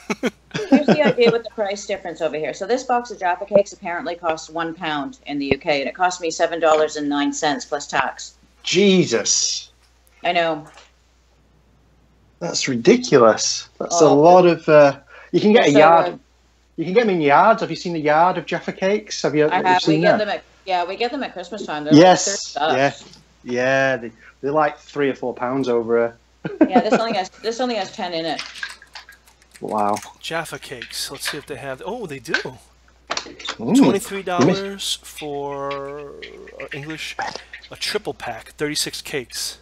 Here's the idea with the price difference over here. So this box of Jaffa Cakes apparently costs £1 in the UK, and it cost me $7.09 plus tax. Jesus. I know. That's ridiculous. That's a lot of... you can get a yard... You can get them in yards. Have you seen the yard of Jaffa Cakes? Have you seen that? We get them at Christmas time. They're yes. Like yeah. They're like £3 or $4 over here. Yeah, this only has 10 in it. Wow. Jaffa Cakes. Let's see if they have... Oh, they do. Ooh. $23 for English. A triple pack. 36 cakes.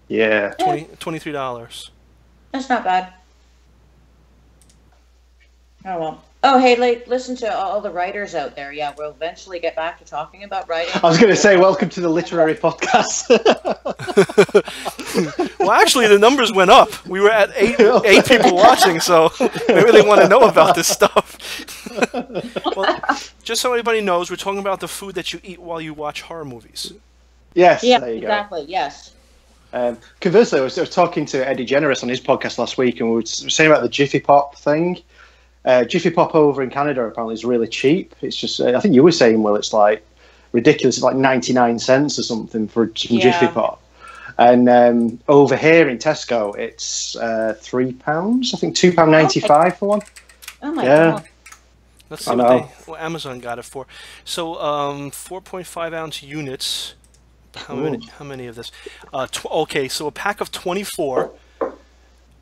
Yeah. $23. That's not bad. Oh, well. Oh, hey, listen to all the writers out there. Yeah, we'll eventually get back to talking about writing. I was going to say, welcome to the literary podcast. Well, actually, the numbers went up. We were at eight people watching, so maybe they want to know about this stuff. Well, just so everybody knows, we're talking about the food that you eat while you watch horror movies. Yes, yeah, there you exactly, go. Yes. Conversely, I was talking to Eddie Generous on his podcast last week, and we were saying about the Jiffy Pop thing. Jiffy Pop over in Canada apparently is really cheap. It's just, I think you were saying, well, it's like ridiculous. It's like 99 cents or something for some Jiffy Pop. And over here in Tesco, it's £3. I think £2.95 for one. Oh my God. Let's see what Amazon got it for. So 4.5 ounce units. How many of this? Okay, so a pack of 24,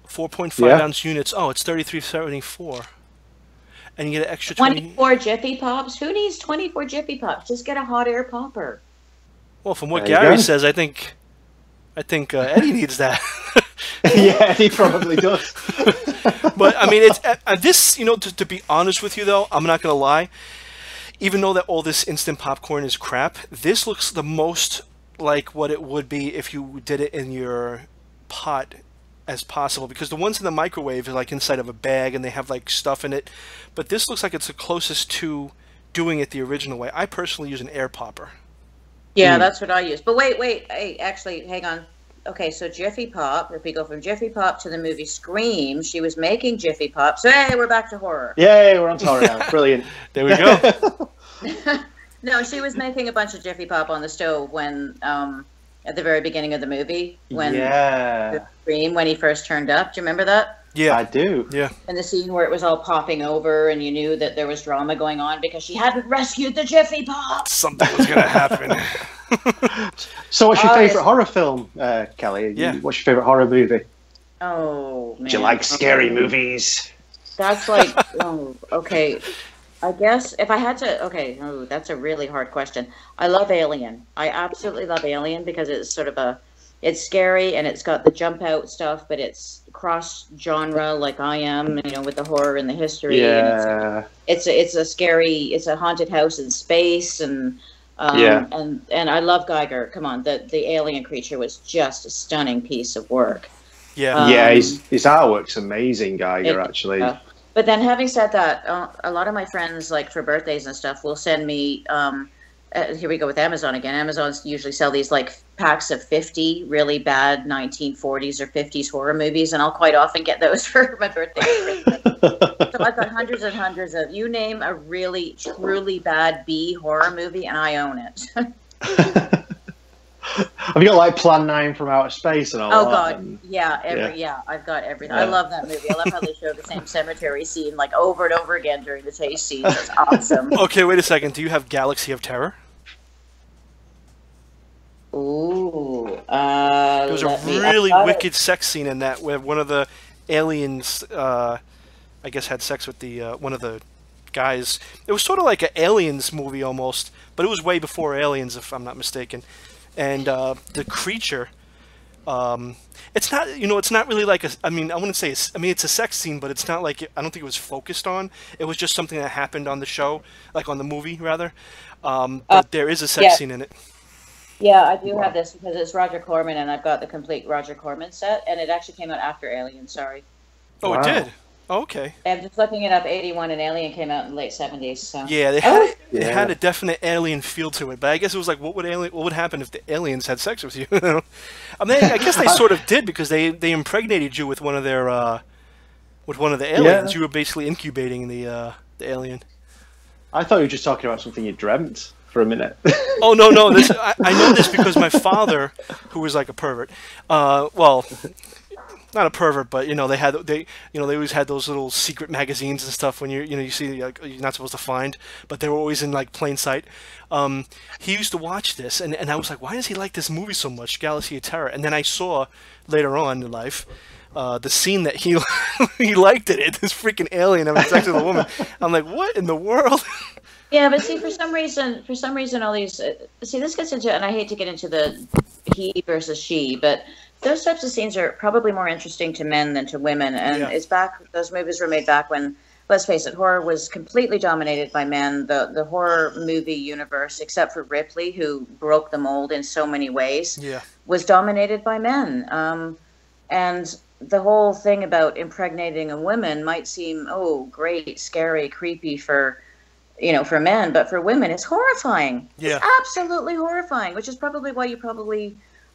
4.5 ounce units. Oh, it's $33.74. And you get an extra 24 Jiffy Pops? Who needs 24 Jiffy Pops? Just get a hot air popper. Well, from what Gary says, I think Eddie needs that. Yeah, he probably does. But I mean, it's this. You know, to be honest with you, though, I'm not gonna lie. Even though that all this instant popcorn is crap, this looks the most like what it would be if you did it in your pot as possible, because the ones in the microwave are like inside of a bag and they have like stuff in it, but this looks like it's the closest to doing it the original way. I personally use an air popper. Yeah, that's what I use. But wait, hey, actually, hang on. Okay, so Jiffy Pop, if we go from Jiffy Pop to the movie Scream, she was making Jiffy Pop. So, hey, we're back to horror. Yay, we're on to horror now. Brilliant. There we go. No, she was making a bunch of Jiffy Pop on the stove when, at the very beginning of the movie, when Scream, when he first turned up. Do you remember that? Yeah, I do. Yeah. And the scene where it was all popping over and you knew that there was drama going on because she hadn't rescued the Jiffy Pop. Something was going to happen. So what's your favourite horror film, Kelly? Yeah. What's your favourite horror movie? Oh, man. Do you like scary movies? That's like, okay. I guess if I had to, that's a really hard question. I love Alien. I absolutely love Alien because it's sort of it's scary and it's got the jump out stuff, but it's cross genre like I am, you know, with the horror and the history. Yeah. And it's a haunted house in space and I love Geiger. Come on, the alien creature was just a stunning piece of work. Yeah. His artwork's amazing, Geiger, actually. But then having said that, a lot of my friends, like for birthdays and stuff, will send me, here we go with Amazon again. Amazon's usually sell these like packs of 50 really bad 1940s or 50s horror movies, and I'll quite often get those for my birthday. So I've got hundreds and hundreds of, you name a really, truly bad B horror movie, and I own it. Have you got like Plan 9 from Outer Space and all that? Oh God, yeah, I've got everything. I love that movie. I love how they show the same cemetery scene like over and over again during the chase scenes. It's awesome. Okay, wait a second. Do you have Galaxy of Terror? Ooh. There was a really wicked sex scene in that where one of the aliens, I guess, had sex with the one of the guys. It was sort of like an Aliens movie almost, but it was way before Aliens, if I'm not mistaken. And the creature, it's not, it's not really like a. I mean, I wouldn't say. It's a sex scene, but it's not like I don't think it was focused on. It was just something that happened on the show, like on the movie rather. But there is a sex scene in it. Yeah, I do have this because it's Roger Corman, and I've got the complete Roger Corman set, and it actually came out after Alien. Sorry. Oh, it did. Oh, okay. I'm just looking it up. 81, and Alien came out in the late 70s. So. Yeah, it had a definite alien feel to it, but I guess it was like, what would happen if the aliens had sex with you? I mean, I guess they sort of did because they impregnated you with one of their with one of the aliens. Yeah. You were basically incubating the alien. I thought you were just talking about something you dreamt for a minute. Oh no! I know this because my father, who was like a pervert, well, not a pervert, but they always had those little secret magazines and stuff when you see like you're not supposed to find, but they were always in like plain sight. He used to watch this, and I was like, why does he like this movie so much, Galaxy of Terror? And then I saw later on in life the scene that he he liked it. This freaking alien having sex with a woman. I'm like, what in the world? Yeah, but see, for some reason, all these this gets into, and I hate to get into the he versus she, but those types of scenes are probably more interesting to men than to women, and it's back. Those movies were made back when, let's face it, horror was completely dominated by men. The horror movie universe, except for Ripley, who broke the mold in so many ways, was dominated by men. And the whole thing about impregnating a woman might seem, oh, great, scary, creepy for men, but for women, it's horrifying. Yeah. It's absolutely horrifying, which is probably why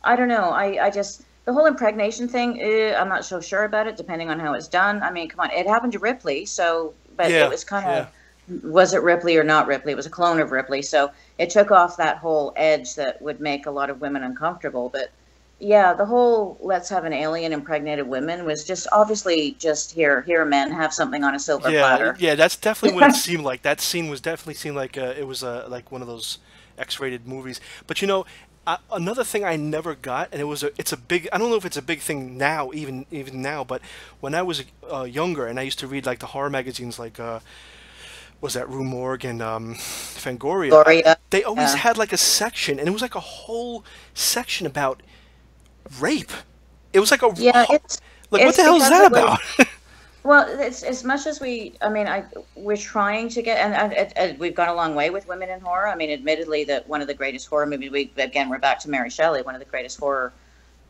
I don't know. I just, the whole impregnation thing, I'm not so sure about it, depending on how it's done. I mean, come on, it happened to Ripley, but it was kind of, was it Ripley or not Ripley? It was a clone of Ripley, so it took off that whole edge that would make a lot of women uncomfortable. But yeah, the whole let's have an alien impregnated women was just obviously just here men have something on a silver platter. Yeah, that's definitely what it seemed like. That scene was definitely seemed like it was like one of those X-rated movies. But another thing I never got, and it's a big. I don't know if it's a big thing now, even now. But when I was younger, and I used to read like the horror magazines, like was that Rue Morgue and Fangoria? They always had like a section, and it was like a whole section about rape. It was like a what the hell is that about? Well, it's as much as we're trying to get, and we've gone a long way with women in horror. I mean, admittedly, that one of the greatest horror movies, we're back to Mary Shelley, one of the greatest horror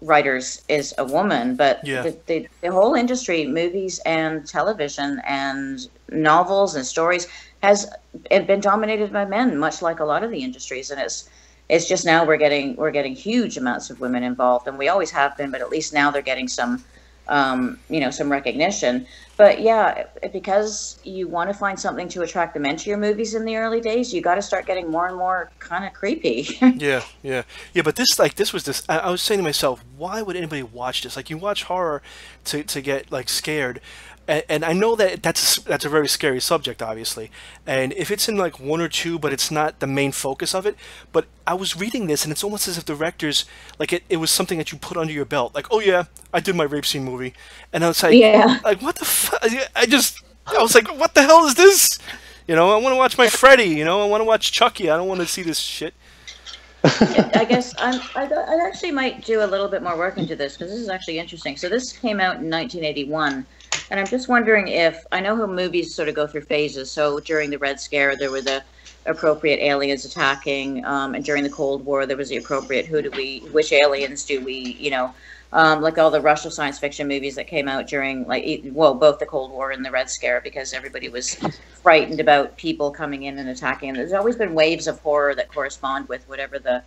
writers is a woman, but the whole industry, movies and television and novels and stories, has been dominated by men, much like a lot of the industries, and it's just now we're getting huge amounts of women involved, and we always have been, but at least now they're getting some some recognition. But yeah, because you want to find something to attract them into your movies in the early days, you got to start getting more and more kind of creepy. Yeah. But I was saying to myself, why would anybody watch this? Like, you watch horror to get like scared. And I know that that's a very scary subject, obviously. And if it's in like one or two, but it's not the main focus of it. But I was reading this, and it's almost as if directors, like it was something that you put under your belt. Like, oh yeah, I did my rape scene movie, and I was like, like what the fuck? I was like, what the hell is this? I want to watch my Freddy. I want to watch Chucky. I don't want to see this shit. I guess I actually might do a little bit more work into this because this is actually interesting. So this came out in 1981. And I'm just wondering I know how movies sort of go through phases. So during the Red Scare, there were the appropriate aliens attacking, and during the Cold War, there was the appropriate which aliens do we, like all the Russian science fiction movies that came out during both the Cold War and the Red Scare, because everybody was frightened about people coming in and attacking. And there's always been waves of horror that correspond with whatever the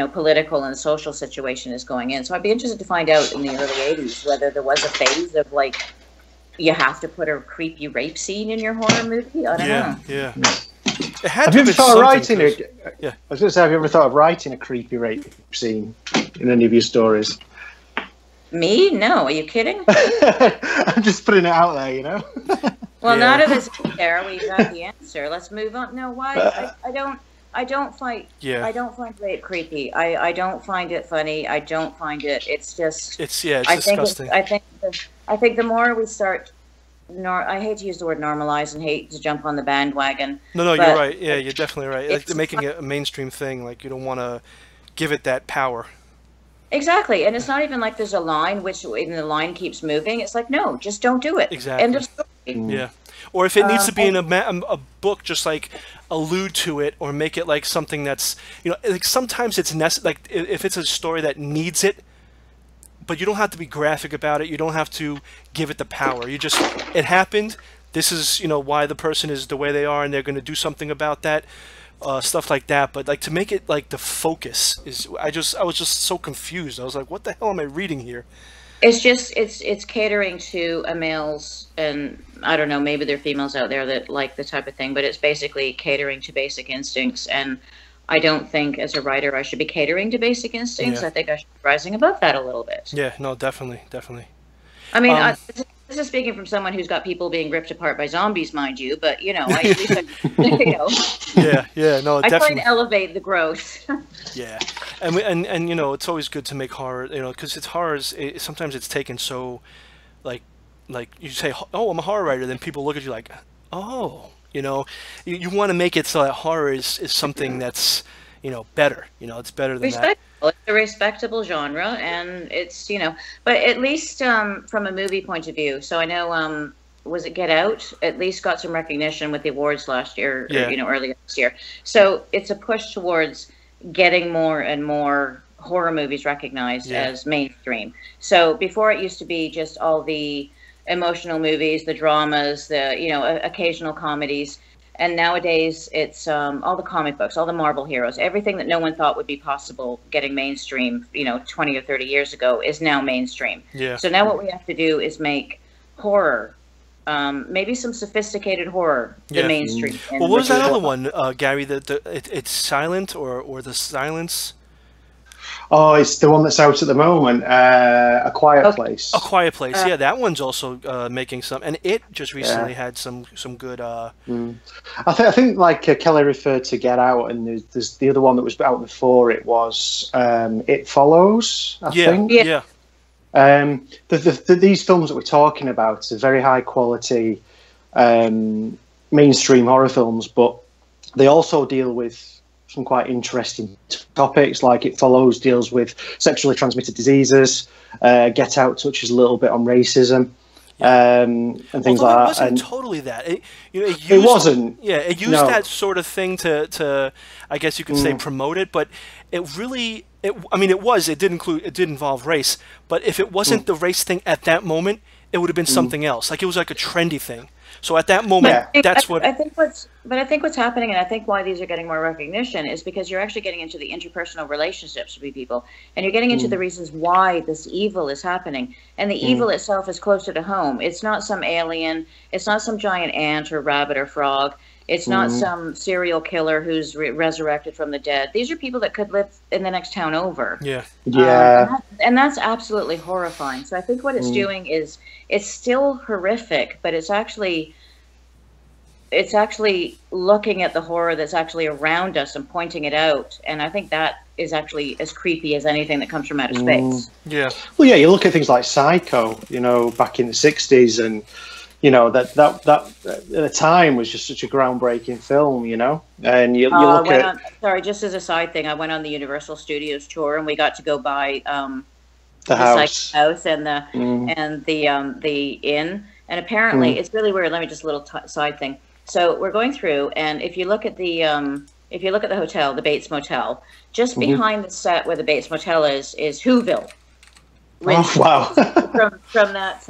political and social situation is going in. So I'd be interested to find out in the early 80s whether there was a phase of like, you have to put a creepy rape scene in your horror movie. I don't know. Yeah. Have you ever thought of writing I was going to say, have you ever thought of writing a creepy rape scene in any of your stories? Me? No. Are you kidding? I'm just putting it out there, Well, none of us there. We got the answer. Let's move on. No, why? I don't. I don't find rape creepy. I don't find it funny. I don't find it. It's just. It's disgusting. I think the more we start. I hate to use the word normalize and hate to jump on the bandwagon. No, you're right. Yeah, you're definitely right. Like, they're making it a mainstream thing. Like, you don't want to give it that power. Exactly, and it's not even like there's a line which the line keeps moving. It's like, no, just don't do it. Exactly. End of story. Yeah. Or if it needs to be in a book, just like allude to it or make it like something that's, like sometimes it's necessary. Like if it's a story that needs it, but you don't have to be graphic about it. You don't have to give it the power. It happened. This is, why the person is the way they are, and they're going to do something about that, stuff like that. But like to make it like the focus is, I was just so confused. I was like, what the hell am I reading here? It's just it's catering to a males, and I don't know, maybe there are females out there that like the type of thing, but it's basically catering to basic instincts. And I don't think as a writer I should be catering to basic instincts. Yeah. I think I should be rising above that a little bit. Yeah, no, definitely. I mean, this is speaking from someone who's got people being ripped apart by zombies, mind you, but at least Yeah, no, I definitely. try to elevate the growth. Yeah, and it's always good to make horror, because it's horrors. Sometimes it's taken so, like you say, oh, I'm a horror writer, then people look at you like, oh, you want to make it so that horror is something that's, better. It's better than that. It's a respectable genre, and it's, but at least from a movie point of view. So I know, was it Get Out? At least got some recognition with the awards last year, yeah. Or, earlier this year. So it's a push towards getting more and more horror movies recognized as mainstream. So before it used to be just all the emotional movies, the dramas, the, occasional comedies. And nowadays, it's all the comic books, all the Marvel heroes, everything that no one thought would be possible getting mainstream, 20 or 30 years ago is now mainstream. Yeah. So now what we have to do is make horror, maybe some sophisticated horror, the mainstream. Well, what was that other one, Gary? It's Silent or The Silence? Oh, it's the one that's out at the moment, A Quiet Place. A Quiet Place, yeah, that one's also making some, and it just recently had some good. I think like Kelly referred to Get Out, and there's the other one that was out before it was It Follows. I think. Yeah. These films that we're talking about are very high quality mainstream horror films, but they also deal with some quite interesting topics. Like It Follows deals with sexually transmitted diseases. Get Out touches a little bit on racism, and things like that. It wasn't totally that. It wasn't. Yeah, it used that sort of thing to I guess you could say promote it, but it really. It did involve race, but if it wasn't the race thing at that moment, it would have been something else. Like it was like a trendy thing. So at that moment, that's what I think. What's happening, and I think why these are getting more recognition, is because you're actually getting into the interpersonal relationships with people, and you're getting into the reasons why this evil is happening. And the evil itself is closer to home. It's not some alien. It's not some giant ant or rabbit or frog. It's not some serial killer who's resurrected from the dead. These are people that could live in the next town over. Yeah. And that's absolutely horrifying. So I think what it's doing is it's still horrific, but it's actually looking at the horror that's actually around us and pointing it out. And I think that is actually as creepy as anything that comes from outer space. Yeah. Well, yeah, you look at things like Psycho, back in the 60s, and that at the time was just such a groundbreaking film, and you look at. Sorry, just as a side thing, I went on the Universal Studios tour, and we got to go by the house and the inn, and apparently it's really weird. Let me just a little side thing. So we're going through, and if you look at the hotel, the Bates Motel, just behind the set where the Bates Motel is Whoville. Oh, wow. from that,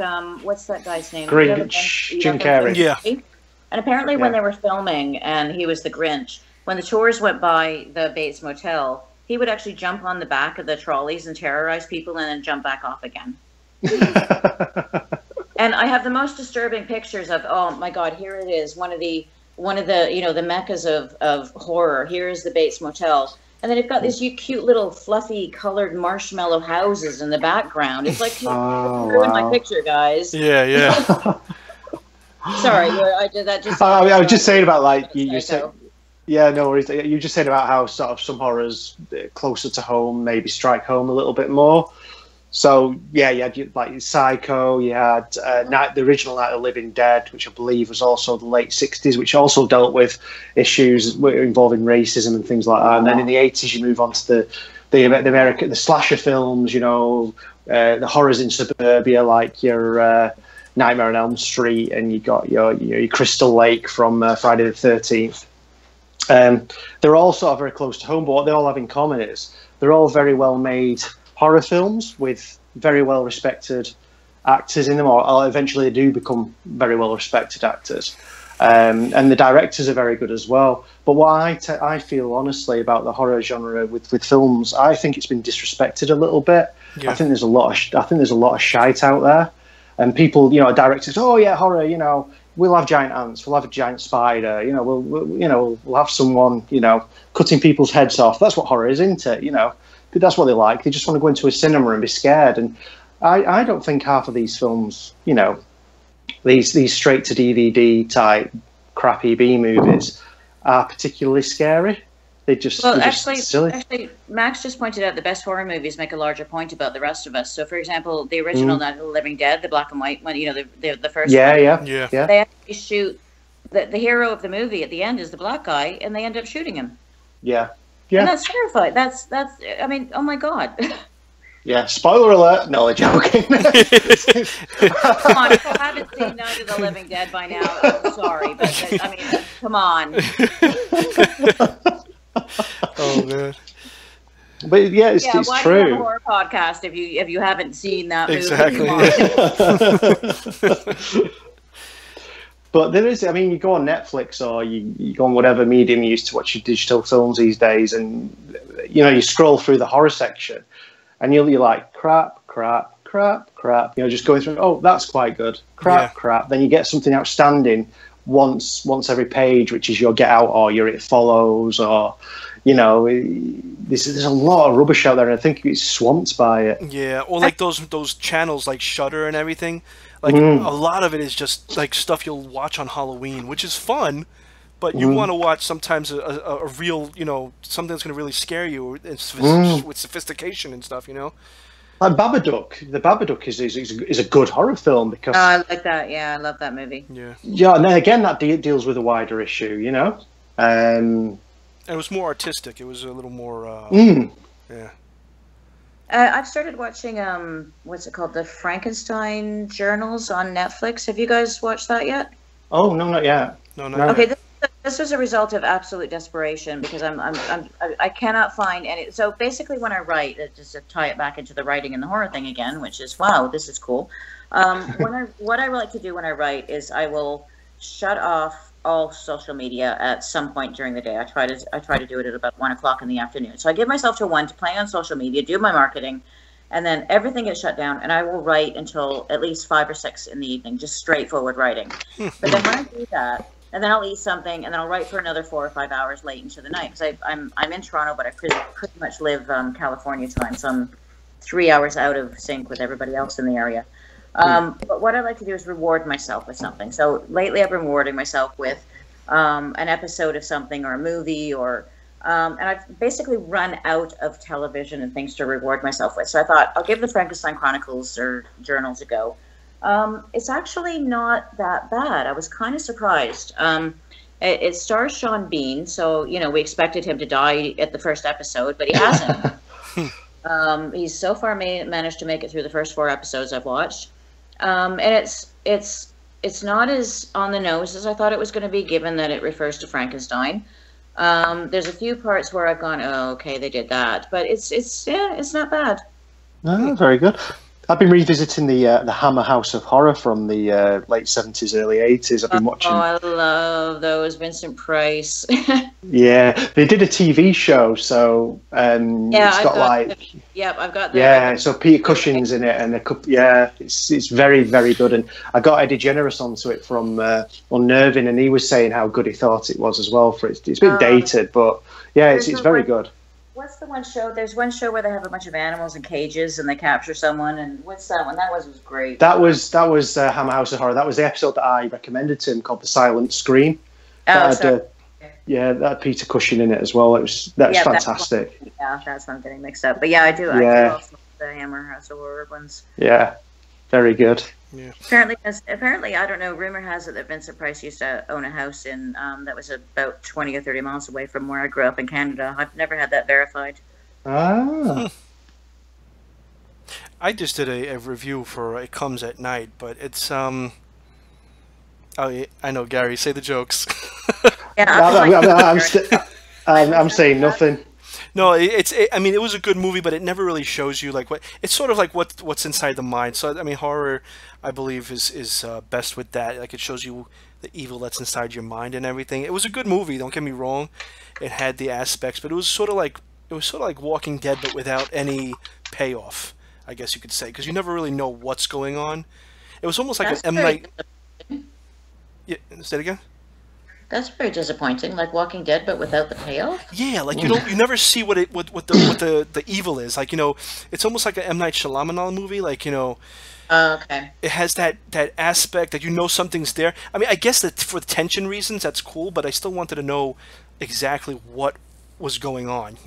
what's that guy's name? Grinch, Jim Carrey. Yeah. And apparently when they were filming, and he was the Grinch, when the tours went by the Bates Motel, he would actually jump on the back of the trolleys and terrorize people and then jump back off again. And I have the most disturbing pictures of, oh my God, here it is, one of the the meccas of horror. Here is the Bates Motel. And then you've got these cute little fluffy colored marshmallow houses in the background. It's like, ruin my picture, guys. Yeah. Sorry, I did that just. I was just saying about like you said. Yeah, no worries. You just said about how sort of some horrors closer to home maybe strike home a little bit more. So yeah, you had like Psycho, you had the original Night of the Living Dead, which I believe was also the late '60s, which also dealt with issues involving racism and things like that. And then in the '80s, you move on to the slasher films, the horrors in suburbia, like your Nightmare on Elm Street, and you got your Crystal Lake from Friday the 13th. They're all sort of very close to home, but what they all have in common is they're all very well made horror films with very well respected actors in them, or eventually they do become very well respected actors. And the directors are very good as well. But what I feel honestly about the horror genre with films, I think it's been disrespected a little bit. Yeah. I think there's a lot of shite out there, and people, directors, oh yeah, horror, we'll have giant ants, we'll have a giant spider, we'll have someone, cutting people's heads off. That's what horror is, isn't it? That's what they like. They just want to go into a cinema and be scared. And I don't think half of these films, these straight to DVD type crappy B movies are particularly scary. They're just silly. Actually, Max just pointed out the best horror movies make a larger point about the rest of us. So, for example, the original Night of the Living Dead, the black and white one, the first one. Yeah. They actually shoot the hero of the movie at the end is the black guy, and they end up shooting him. Yeah. And that's terrifying. That's. I mean, oh my god. Yeah. Spoiler alert. No, I'm joking. Come on, if I haven't seen Night of the Living Dead by now, I'm sorry, but I mean, come on. Oh man. But yeah, it's why true. Do you have a horror podcast if you haven't seen that movie? Exactly. But there is, I mean, you go on Netflix or you go on whatever medium you use to watch your digital films these days, and you scroll through the horror section, and you're like crap, just going through. Oh, that's quite good. Crap. Then you get something outstanding once every page, which is your Get Out or your It Follows, or there's a lot of rubbish out there, and I think it's swamped by it. Yeah, or like those channels like Shudder and everything. Like a lot of it is just like stuff you'll watch on Halloween, which is fun, but you want to watch sometimes a real, something that's going to really scare you with sophistication and stuff, Like Babadook. The Babadook is a good horror film because I like that. Yeah, I love that movie. Yeah, and then again that deals with a wider issue, And it was more artistic. It was a little more. Yeah. I've started watching what's it called, the Frankenstein Journals on Netflix. Have you guys watched that yet? Oh no, not yet. No. Okay, this was a result of absolute desperation because I cannot find any. So basically, when I write, just to tie it back into the writing and the horror thing again, which is wow, this is cool. What I like to do when I write is I will shut off all social media at some point during the day. I try to do it at about 1 o'clock in the afternoon. So I give myself till 1 to play on social media, do my marketing, and then everything gets shut down, and I will write until at least 5 or 6 in the evening, just straightforward writing. But then when I do that, and then I'll eat something, and then I'll write for another 4 or 5 hours late into the night. Because I'm in Toronto, but I pretty much live California time, so I'm 3 hours out of sync with everybody else in the area. But what I like to do is reward myself with something. So lately I've been rewarding myself with an episode of something or a movie, or and I've basically run out of television and things to reward myself with. So I thought I'll give the Frankenstein Chronicles or Journals a go. It's actually not that bad. I was kind of surprised. It stars Sean Bean, so we expected him to die at the first episode, but he hasn't. He's so far managed to make it through the first 4 episodes I've watched. And it's not as on the nose as I thought it was going to be, given that it refers to Frankenstein. There's a few parts where I've gone, oh, okay, they did that, but it's not bad. Oh, very good. I've been revisiting the Hammer House of Horror from the late 70s, early 80s. I've been watching. Oh, I love those, Vincent Price. Yeah, they did a TV show, so it's got like. Yep, I've got that. Yeah, so Peter Cushing's in it, and it's very, very good. And I got Eddie Generous onto it from Unnerving, and he was saying how good he thought it was as well. It's been dated, but yeah, it's very good. What's the one show? There's one show where they have a bunch of animals in cages and they capture someone. And what's that one? That was great. That was Hammer House of Horror. That was the episode that I recommended to him, called The Silent Scream. Oh, sorry. Yeah, that Peter Cushing in it as well. That's fantastic. That's what I'm getting mixed up. But yeah, I do. I do also the Hammer House of Horror ones. Yeah, very good. Yeah. Apparently, I don't know. Rumor has it that Vincent Price used to own a house in that was about 20 or 30 miles away from where I grew up in Canada. I've never had that verified. Ah. I just did a review for It Comes at Night, but it's Oh, yeah, I know, Gary. Say the jokes. Yeah, I'm saying nothing. No, I mean, it was a good movie, but it never really shows you like what. It's sort of like what's inside the mind. So I mean, horror, I believe, is best with that. Like it shows you the evil that's inside your mind and everything. It was a good movie. Don't get me wrong. It had the aspects, but it was sort of like Walking Dead, but without any payoff, I guess you could say, because you never really know what's going on. It was almost like an M. Night. Yeah, say it again. That's very disappointing. Like Walking Dead, but without the payoff. Yeah, like you never see what the evil is. Like it's almost like an M. Night Shyamalan movie. Like okay. It has that aspect that something's there. I mean, I guess that for tension reasons that's cool, but I still wanted to know exactly what was going on.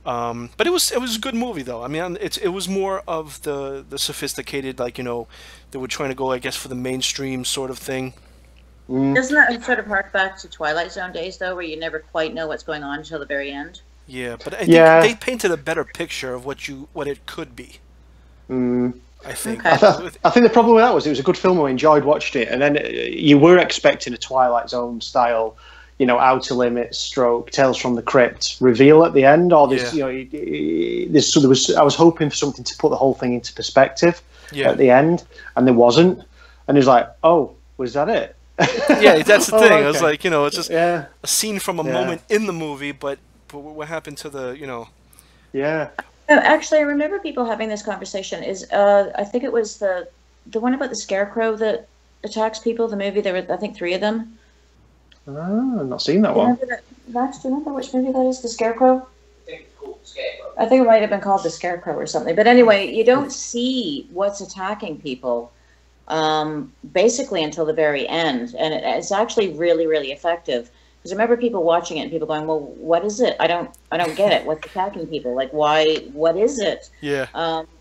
But it was a good movie though. I mean, it was more of the sophisticated, like they were trying to go, I guess, for the mainstream sort of thing. Doesn't that sort of hark back to Twilight Zone days, though, where you never quite know what's going on until the very end? Yeah, but I think they painted a better picture of what it could be. I think. Okay. I think the problem with that was it was a good film. I enjoyed watching it, and then you were expecting a Twilight Zone style, Outer Limits, stroke, Tales from the Crypt reveal at the end, or this, I was hoping for something to put the whole thing into perspective at the end, and there wasn't, and it was like, oh, was that it? Yeah, that's the thing. Okay. I was like, it's just a scene from a moment in the movie, but what happened to the, Yeah. No, actually, I remember people having this conversation. I think it was the one about the scarecrow that attacks people. The movie, there were, I think, 3 of them. Oh, I've not seen that one. Max, do you remember which movie that is? The Scarecrow? I think it's called Scarecrow. I think it might have been called The Scarecrow or something. But anyway, you don't see what's attacking people basically until the very end. And it's actually really, really effective. Because I remember people watching it and people going, well, what is it? I don't get it. What's attacking people? Like, why? What is it? Yeah.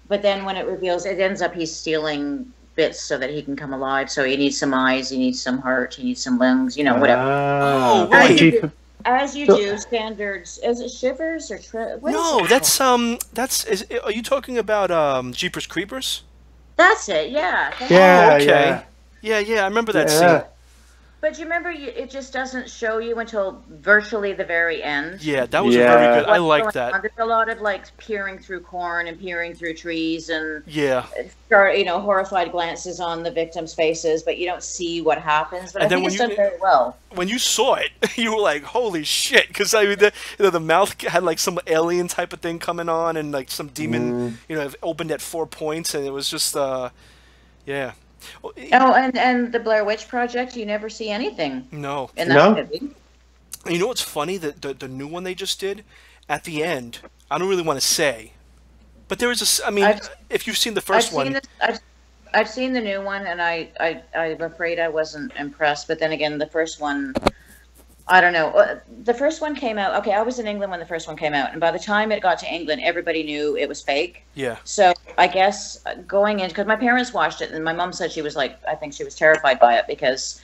But then when it reveals, it ends up he's stealing bits so that he can come alive. So he needs some eyes, he needs some heart, he needs some lungs, whatever. Oh, right. As you do, standards. Is it Shivers or No, that's are you talking about Jeepers Creepers? That's it. Yeah. Yeah. Okay. Yeah. I remember that scene. But you remember, it just doesn't show you until virtually the very end. Yeah, that was very good. I like that. There's a lot of like peering through corn and peering through trees and horrified glances on the victims' faces, but you don't see what happens. But I think it's done very well. When you saw it, you were like, "Holy shit!" Because I mean, the mouth had like some alien type of thing coming on, and like some demon, it opened at 4 points, and it was just, yeah. Oh, and the Blair Witch Project, you never see anything. No. In that movie. You know what's funny? The new one they just did, at the end, I don't really want to say, but there is if you've seen the first one. I've seen the new one, and I'm afraid I wasn't impressed. But then again, the first one, I don't know. The first one came out. Okay, I was in England when the first one came out, and by the time it got to England, everybody knew it was fake. Yeah. So I guess going in, because my parents watched it, and my mom said she was like, I think she was terrified by it because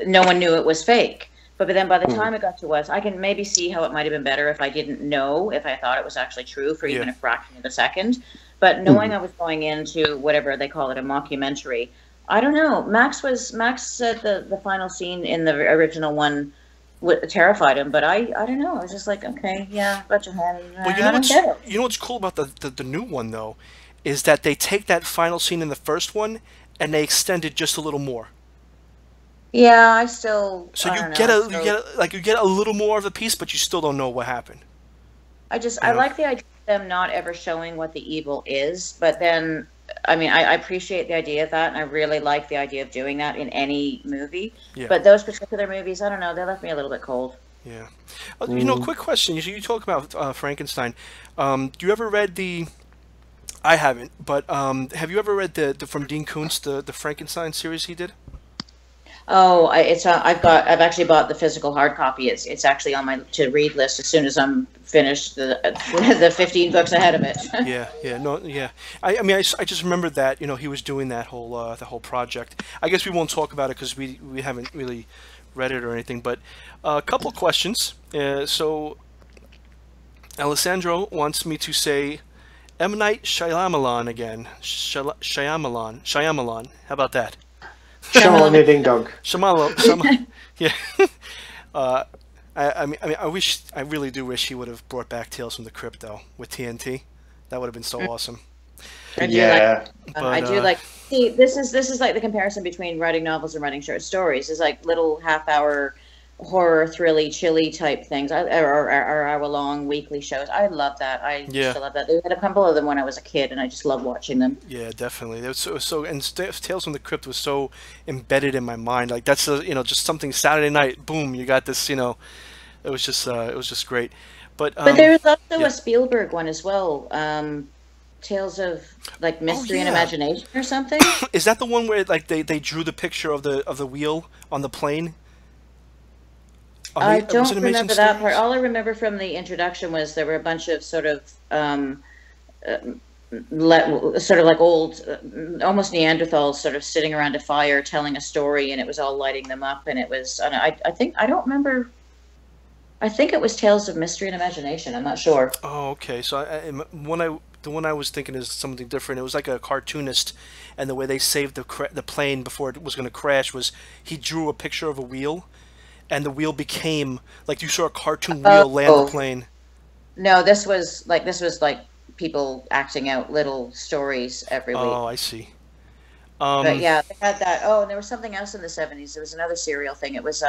no one knew it was fake. But then by the time it got to us, I can maybe see how it might have been better if I didn't know, if I thought it was actually true for even a fraction of a second. But knowing I was going into whatever they call it, a mockumentary, I don't know. Max said the final scene in the original one terrified him, but I don't know. I was just like, okay, yeah, bunch of hands. Well, you know what's cool about the new one though, is that they take that final scene in the first one and they extend it just a little more. Yeah, I still. So you get a little more of a piece, but you still don't know what happened. I like the idea of them not ever showing what the evil is, but then. I mean, I appreciate the idea of that, and I really like the idea of doing that in any movie. Yeah. But those particular movies, I don't know, they left me a little bit cold. Yeah. Quick question. You talk about Frankenstein. You ever read I haven't, but have you ever read the from Dean Koontz, the Frankenstein series he did? Oh, I've actually bought the physical hard copy. It's actually on my to read list as soon as I'm finished the 15 books ahead of it. Yeah, no, yeah. I mean, I just remembered that, he was doing the whole project. I guess we won't talk about it because we haven't really read it or anything. But a couple questions. So Alessandro wants me to say M. Night Shyamalan again. Shyamalan. How about that? Shyamalan Ding Dong. Shyamalan. Yeah. I mean, I really do wish he would have brought back Tales from the Crypt though with TNT. That would have been so awesome. I do like. See, this is like the comparison between writing novels and writing short stories. It's like little half-hour horror, thrilly, chilly type things, or hour-long weekly shows. I love that. I used to love that. They had a couple of them when I was a kid, and I just loved watching them. Yeah, definitely. It was so and Tales from the Crypt was so embedded in my mind. Like that's just something Saturday night. Boom, you got this. It was just great. But there was also a Spielberg one as well. Tales of like Mystery and Imagination or something. Is that the one where like they drew the picture of the wheel on the plane? I don't remember that part. All I remember from the introduction was there were a bunch of sort of like old, almost Neanderthals, sort of sitting around a fire telling a story, and it was all lighting them up. And it was, and I don't remember. I think it was Tales of Mystery and Imagination. I'm not sure. Oh, okay. So the one I was thinking is something different. It was like a cartoonist, and the way they saved the plane before it was going to crash was he drew a picture of a wheel, and the wheel became like you saw a cartoon wheel land the plane. No, this was like people acting out little stories every week. Oh, I see. But yeah, they had that. Oh, and there was something else in the 70s. There was another serial thing. It was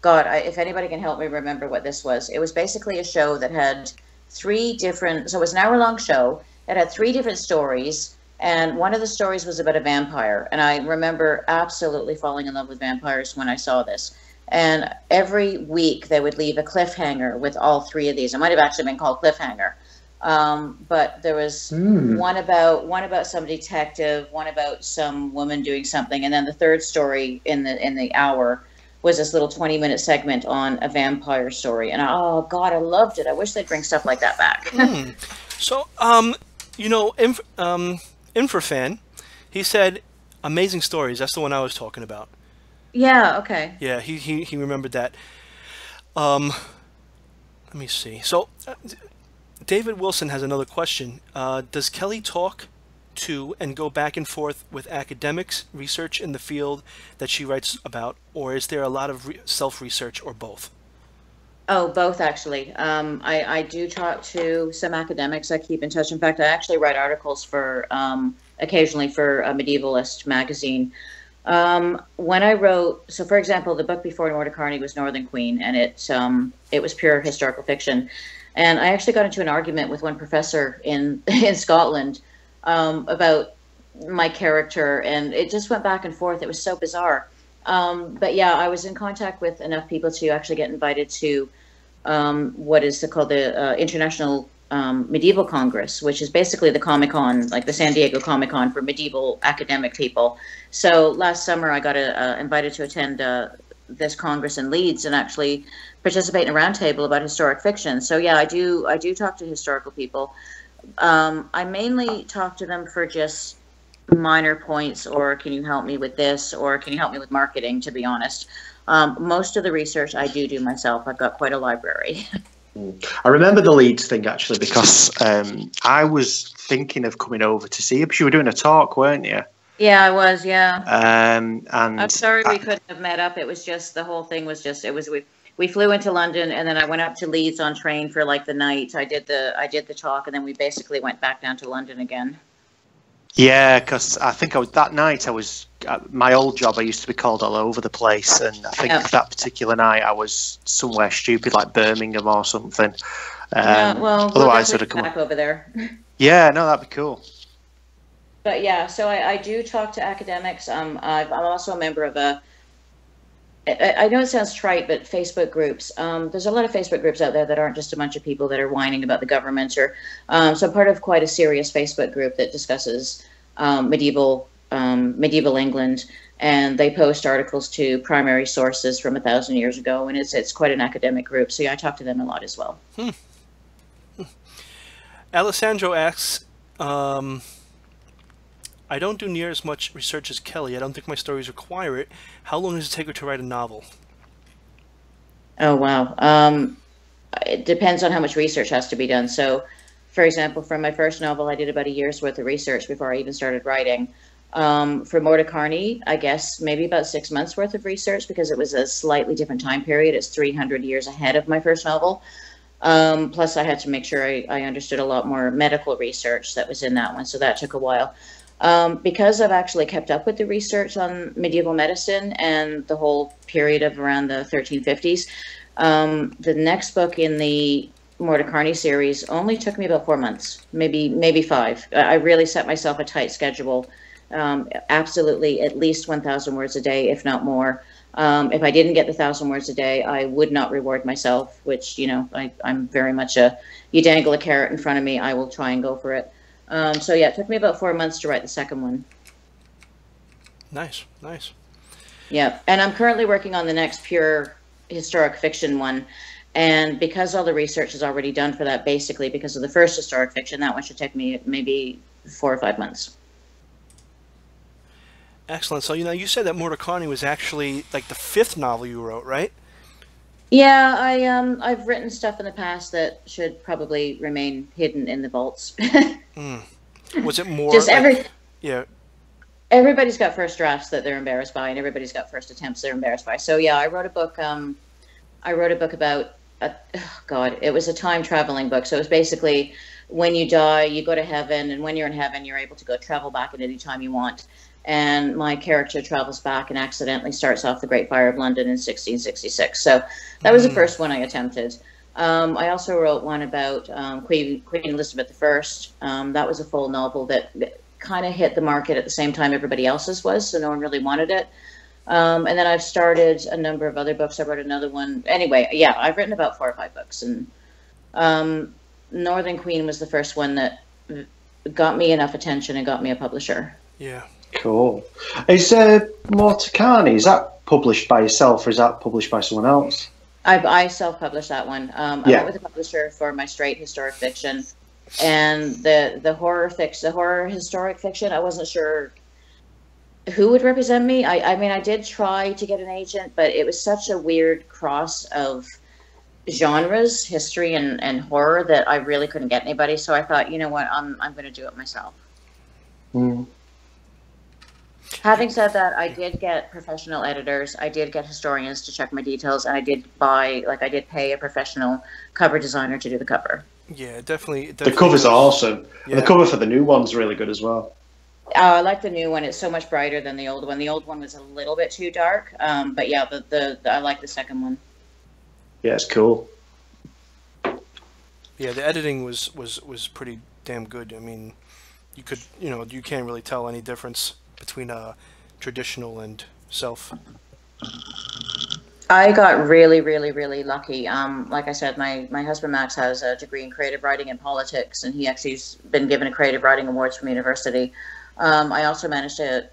if anybody can help me remember what this was. It was basically a show that had so it was an hour-long show. It had 3 different stories, and one of the stories was about a vampire. And I remember absolutely falling in love with vampires when I saw this. And every week they would leave a cliffhanger with all 3 of these. It might have actually been called Cliffhanger. But there was one about some detective, one about some woman doing something, and then the third story in the hour was this little 20-minute segment on a vampire story. And oh God, I loved it. I wish they'd bring stuff like that back. So, Infrafan, he said Amazing Stories. That's the one I was talking about. Yeah, okay. Yeah, he remembered that. Let me see. So, David Wilson has another question. Does Kelly talk to and go back and forth with academics, research in the field that she writes about, or is there a lot of self-research, or both? Oh, both actually. I do talk to some academics. I keep in touch. In fact, I actually write articles for occasionally for a medievalist magazine. When I wrote, so for example, the book before Mortecarni was Northern Queen, and it was pure historical fiction. And I actually got into an argument with one professor in Scotland about my character, and it just went back and forth. It was so bizarre. But yeah, I was in contact with enough people to actually get invited to what is called the International Medieval Congress, which is basically the Comic-Con, like the San Diego Comic-Con for medieval academic people. So last summer I got invited to attend this Congress in Leeds and actually participate in a roundtable about historic fiction. So yeah, I do talk to historical people. I mainly talk to them for just minor points, or can you help me with this, or can you help me with marketing, to be honest. Most of the research I do myself. I've got quite a library. I remember the Leeds thing actually because I was thinking of coming over to see you because you were doing a talk, weren't you? Yeah, I was, yeah. And I'm sorry we couldn't have met up. It was just, the whole thing was just, we flew into London, and then I went up to Leeds on train for like the night. I did the talk, and then we basically went back down to London again. Yeah, because I think that night I was, my old job, I used to be called all over the place, and I think that particular night I was somewhere stupid like Birmingham or something. Well, otherwise I'd have come back over there. Yeah, no, that'd be cool. But yeah, so I do talk to academics. I'm also a member of I know it sounds trite, but Facebook groups. There's a lot of Facebook groups out there that aren't just a bunch of people that are whining about the government, or so I'm part of quite a serious Facebook group that discusses medieval England. and they post articles to primary sources from 1,000 years ago, and it's quite an academic group. So yeah, I talk to them a lot as well. Alessandro asks, I don't do near as much research as Kelly. I don't think my stories require it. How long does it take her to write a novel? Oh, wow. It depends on how much research has to be done. So, for example, for my first novel, I did about a year's worth of research before I even started writing. For Mortecarni, I guess maybe about 6 months worth of research, because it was a slightly different time period. It's 300 years ahead of my first novel. Plus, I had to make sure I understood a lot more medical research that was in that one, so that took a while. Because I've actually kept up with the research on medieval medicine and the whole period of around the 1350s, the next book in the Mortecarni series only took me about 4 months, maybe 5. I really set myself a tight schedule, absolutely at least 1,000 words a day, if not more. If I didn't get the 1,000 words a day, I would not reward myself, which, you know, I'm very much you dangle a carrot in front of me, I will try and go for it. So yeah, it took me about 4 months to write the second one. Nice, nice. Yeah, and I'm currently working on the next pure historic fiction one. And because all the research is already done for that, basically because of the first historic fiction, that one should take me maybe 4 or 5 months. Excellent. So, you know, you said that Mortecarni was actually like the 5th novel you wrote, right? Yeah, I've written stuff in the past that should probably remain hidden in the vaults. Was it more just yeah. Everybody's got first drafts that they're embarrassed by, and everybody's got first attempts they're embarrassed by. So yeah, I wrote a book about God, it was a time traveling book. So it was basically when you die, you go to heaven, and when you're in heaven, you're able to go travel back at any time you want. And my character travels back and accidentally starts off the Great Fire of London in 1666. So that was the first one I attempted. I also wrote one about Queen Elizabeth I. That was a full novel that kind of hit the market at the same time everybody else's was, so no one really wanted it. And then I've started a number of other books. I wrote another one. Anyway, yeah, I've written about 4 or 5 books. And Northern Queen was the first one that got me enough attention and got me a publisher. Yeah. Cool. Is Mortecarni, is that published by yourself or is that published by someone else? I self-published that one. I went with a publisher for my straight historic fiction, and the horror historic fiction, I wasn't sure who would represent me. I mean, I did try to get an agent, but it was such a weird cross of genres, history and horror, that I really couldn't get anybody. So I thought, you know what, I'm going to do it myself. Mm. Having said that, I did get professional editors. I did get historians to check my details, and I did pay a professional cover designer to do the cover. Yeah, definitely. The cover's awesome. Yeah. And the cover for the new one's really good as well. I like the new one. It's so much brighter than the old one. The old one was a little bit too dark, but yeah, I like the second one. Yeah, it's cool. Yeah, the editing was pretty damn good. I mean, you can't really tell any difference between traditional and self. I got really, really, really lucky. Like I said, my husband Max has a degree in creative writing and politics, and he actually's been given a creative writing awards from university. I also managed to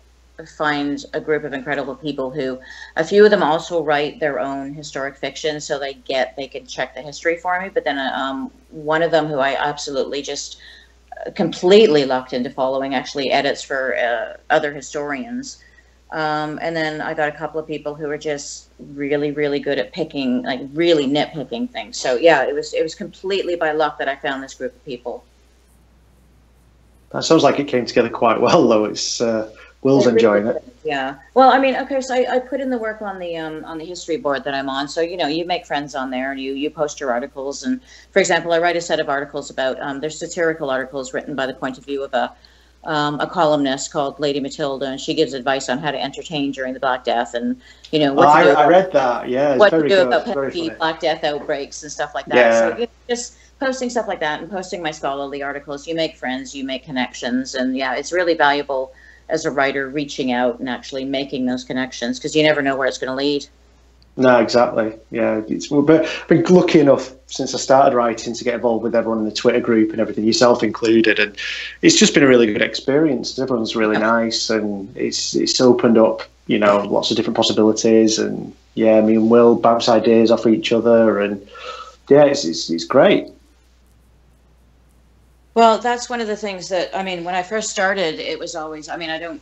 find a group of incredible people who, a few of them also write their own historic fiction, so they can check the history for me. But then one of them, who I absolutely just completely locked into following, actually edits for other historians. And then I got a couple of people who were just really, really good at picking, like really nitpicking things. So yeah, it was completely by luck that I found this group of people. That sounds like it came together quite well, though. It's Will's enjoying it. Yeah. Well, I mean, okay, so I put in the work on the history board that I'm on. So, you know, you make friends on there, and you post your articles. And for example, I write a set of articles about there's satirical articles written by the point of view of a columnist called Lady Matilda, and she gives advice on how to entertain during the Black Death, and you know what to do I read that. Yeah, it's what very to do good. about Very Black Death outbreaks and stuff like that. Yeah. So you know, just posting stuff like that and posting my scholarly articles, you make friends, you make connections, and yeah, it's really valuable as a writer reaching out and actually making those connections, because you never know where it's going to lead. No, exactly. Yeah, I've been lucky enough since I started writing to get involved with everyone in the Twitter group and everything, yourself included, and it's just been a really good experience. Everyone's really nice, and it's opened up lots of different possibilities, and yeah, me and Will bounce ideas off each other, and yeah, it's great. Well, that's one of the things that, I mean, when I first started, it was always, I mean, I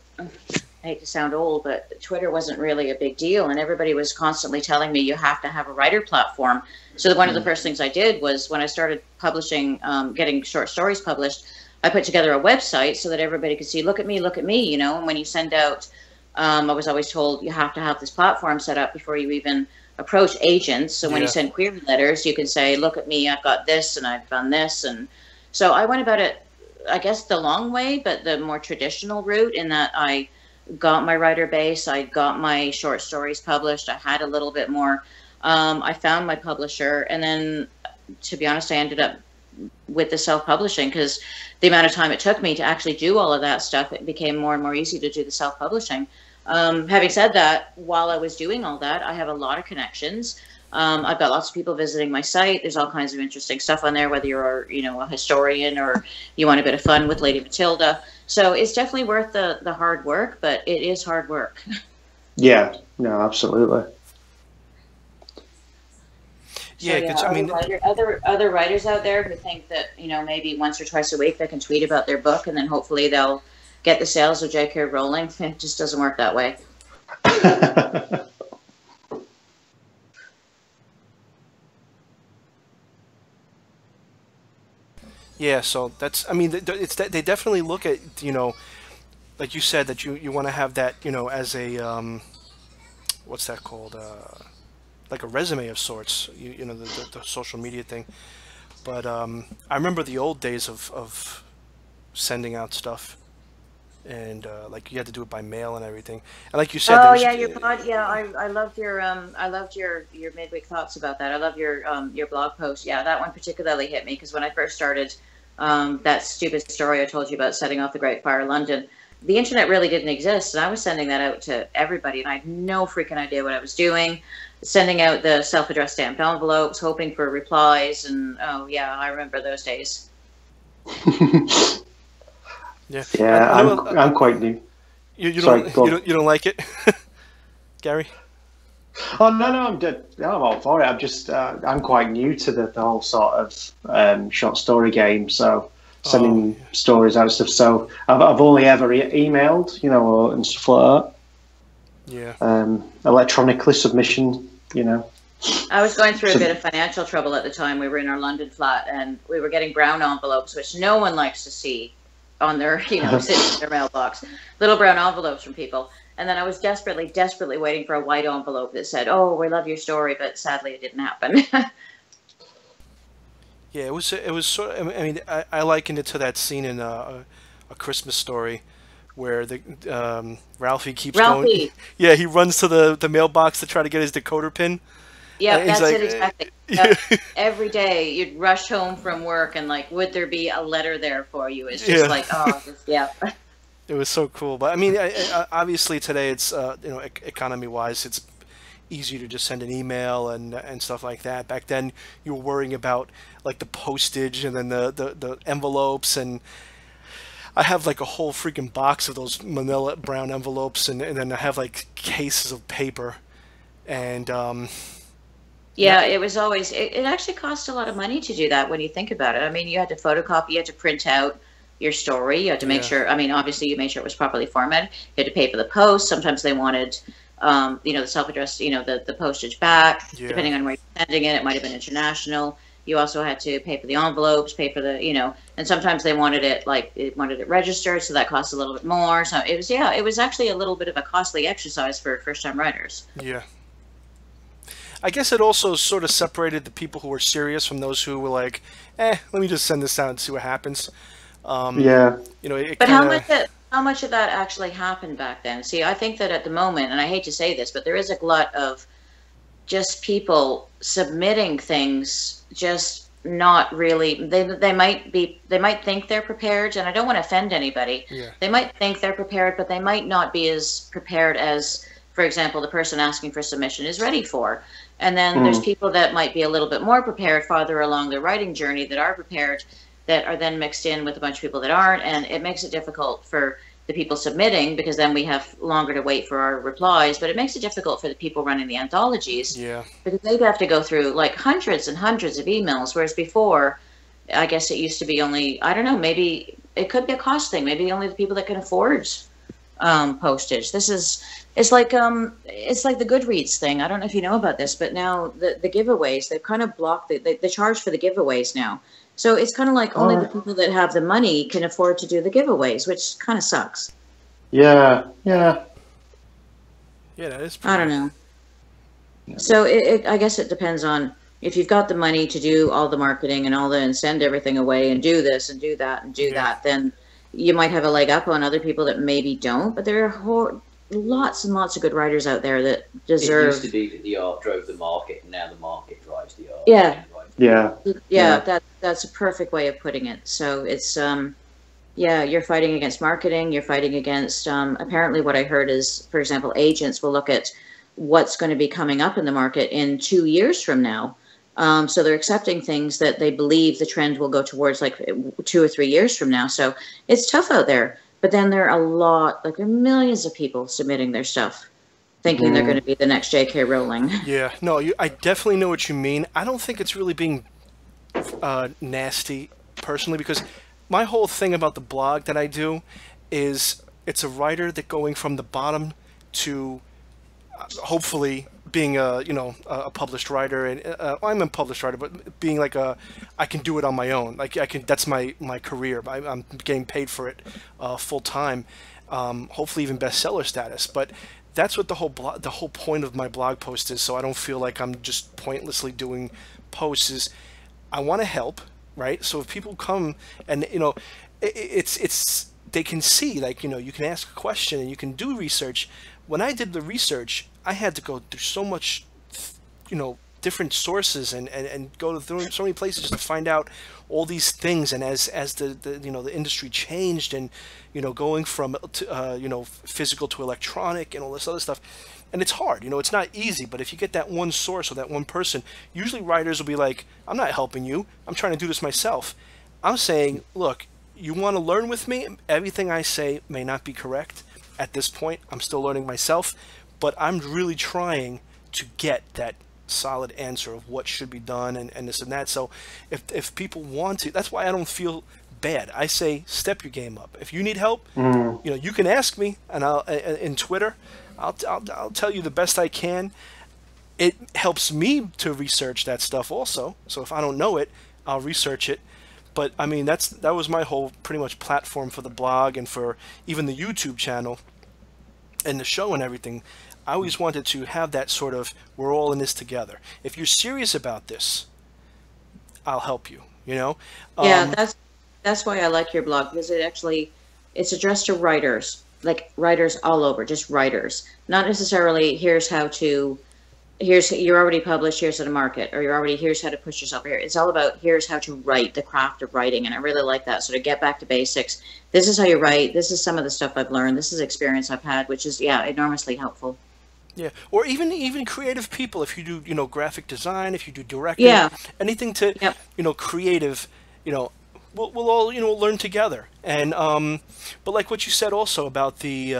hate to sound old, but Twitter wasn't really a big deal, and everybody was constantly telling me you have to have a writer platform. So one of the first things I did was when I started publishing, getting short stories published, I put together a website so that everybody could see, look at me, and when you send out, I was always told you have to have this platform set up before you even approach agents. So when you send query letters, you can say, look at me, I've got this and I've done this. And so I went about it, I guess, the long way, but the more traditional route, in that I got my writer base, I got my short stories published, I had a little bit more. I found my publisher, and then, to be honest, I ended up with the self-publishing, because the amount of time it took me to actually do all of that stuff, it became more and more easy to do the self-publishing. Having said that, while I was doing all that, I have a lot of connections. I've got lots of people visiting my site. There's all kinds of interesting stuff on there, whether you're, a historian or you want a bit of fun with Lady Matilda. So it's definitely worth the hard work, but it is hard work. Yeah, no, absolutely. Yeah, so, I mean, other writers out there who think that, maybe once or twice a week they can tweet about their book and then hopefully they'll get the sales of J.K. Rowling. It just doesn't work that way. Yeah, so that's, I mean, it's that they definitely look at, like you said, that you want to have that, as a, what's that called? Like a resume of sorts, the social media thing. But I remember the old days of sending out stuff, and like you had to do it by mail and everything. And like you said, your pod. Yeah, I loved your midweek thoughts about that. I love your blog post. Yeah, that one particularly hit me, because when I first started, that stupid story I told you about setting off the Great Fire of London, the internet really didn't exist, and I was sending that out to everybody, and I had no freaking idea what I was doing. Sending out the self-addressed stamped envelopes, hoping for replies, and oh yeah, I remember those days. Yeah, I'm quite new. You don't like it, Gary? Oh no, I'm dead. No, I'm all for it. I'm just I'm quite new to the whole sort of short story game, so sending stories out and stuff. So I've only ever emailed, and stuff like that. Yeah. Electronically submission, I was going through a bit of financial trouble at the time. We were in our London flat, and we were getting brown envelopes, which no one likes to see on their, sitting in their mailbox. Little brown envelopes from people. And then I was desperately waiting for a white envelope that said, "Oh, we love your story," but sadly it didn't happen. Yeah, it was sort of, I mean, I likened it to that scene in A Christmas Story, where the Ralphie keeps going. Yeah, he runs to the mailbox to try to get his decoder pin. Yeah, that's it exactly. Yep. Every day you'd rush home from work and like, would there be a letter there for you? It's just like, yeah. It was so cool, but I mean, obviously today it's economy-wise, it's easy to just send an email and stuff like that. Back then, you were worrying about like the postage and then the envelopes, and I have like a whole freaking box of those manila brown envelopes, and then I have like cases of paper, and yeah, it was always, it actually cost a lot of money to do that when you think about it. I mean, you had to photocopy, you had to print out your story, you had to make sure, I mean, obviously you made sure it was properly formatted, you had to pay for the post. Sometimes they wanted, the self-addressed, the postage back, depending on where you're sending it. It might have been international. You also had to pay for the envelopes, pay for the, and sometimes they wanted it registered, so that cost a little bit more. So it was actually a little bit of a costly exercise for first-time writers. Yeah. I guess it also sort of separated the people who were serious from those who were like, let me just send this out and see what happens. But how much of that actually happened back then? See, I think that at the moment, and I hate to say this, but there is a glut of just people submitting things, just not really. They might think they're prepared, and I don't want to offend anybody. Yeah. They might think they're prepared, but they might not be as prepared as, for example, the person asking for submission is ready for. And then there's people that might be a little bit more prepared farther along their writing journey that are prepared, that are then mixed in with a bunch of people that aren't, and it makes it difficult for the people submitting, because then we have longer to wait for our replies. But it makes it difficult for the people running the anthologies, because they'd have to go through like hundreds and hundreds of emails, whereas before, I guess it used to be only, I don't know, maybe it could be a cost thing. Maybe only the people that can afford postage. It's like the Goodreads thing. I don't know if you know about this, but now the giveaways, they've kind of blocked the charge for the giveaways now. So it's kind of like only the people that have the money can afford to do the giveaways, which kind of sucks. Yeah. That is. I don't know. So I guess it depends on if you've got the money to do all the marketing and send everything away and do this and do that and do that, then you might have a leg up on other people that maybe don't. But there are lots and lots of good writers out there that deserve. It used to be that the art drove the market, and now the market drives the art. Yeah. That's a perfect way of putting it. So it's you're fighting against marketing. You're fighting against apparently what I heard is, for example, agents will look at what's going to be coming up in the market in 2 years from now. So they're accepting things that they believe the trend will go towards like 2 or 3 years from now. So it's tough out there. But then there are there are millions of people submitting their stuff, thinking they're going to be the next J.K. Rowling. Yeah, no, I definitely know what you mean. I don't think it's really being nasty, personally, because my whole thing about the blog that I do is it's a writer that going from the bottom to hopefully being a published writer, and I'm a published writer, but being like I can do it on my own. Like that's my career. I'm getting paid for it full time. Hopefully even bestseller status. But that's what the whole point of my blog post is. So I don't feel like I'm just pointlessly doing posts. Is I want to help, right? So if people come and it's they can see, like, you can ask a question and you can do research. When I did the research, I had to go through so much, different sources and go to so many places just to find out all these things. And as the industry changed and, going from, physical to electronic and all this other stuff. And it's hard, it's not easy, but if you get that one source or that one person, usually writers will be like, I'm not helping you. I'm trying to do this myself. I'm saying, look, you want to learn with me? Everything I say may not be correct. At this point, I'm still learning myself, but I'm really trying to get that solid answer of what should be done and this and that. So if people want to, that's why I don't feel bad. I say, step your game up. If you need help, you can ask me, and I'll in Twitter, I'll tell you the best I can. It helps me to research that stuff also. So if I don't know it, I'll research it. But I mean, that was my whole pretty much platform for the blog and for even the YouTube channel and the show and everything. I always wanted to have that sort of, we're all in this together. If you're serious about this, I'll help you, Yeah, that's why I like your blog, because it's addressed to writers, like writers all over, just writers. Not necessarily you're already published, here's how to market, or here's how to push yourself here. It's all about, here's how to write, the craft of writing. And I really like that. So to get back to basics, this is how you write. This is some of the stuff I've learned. This is experience I've had, which is, enormously helpful. Yeah. Or even creative people, if you do, graphic design, if you do directing, anything to, creative, we'll all, learn together. And, but like what you said also about the,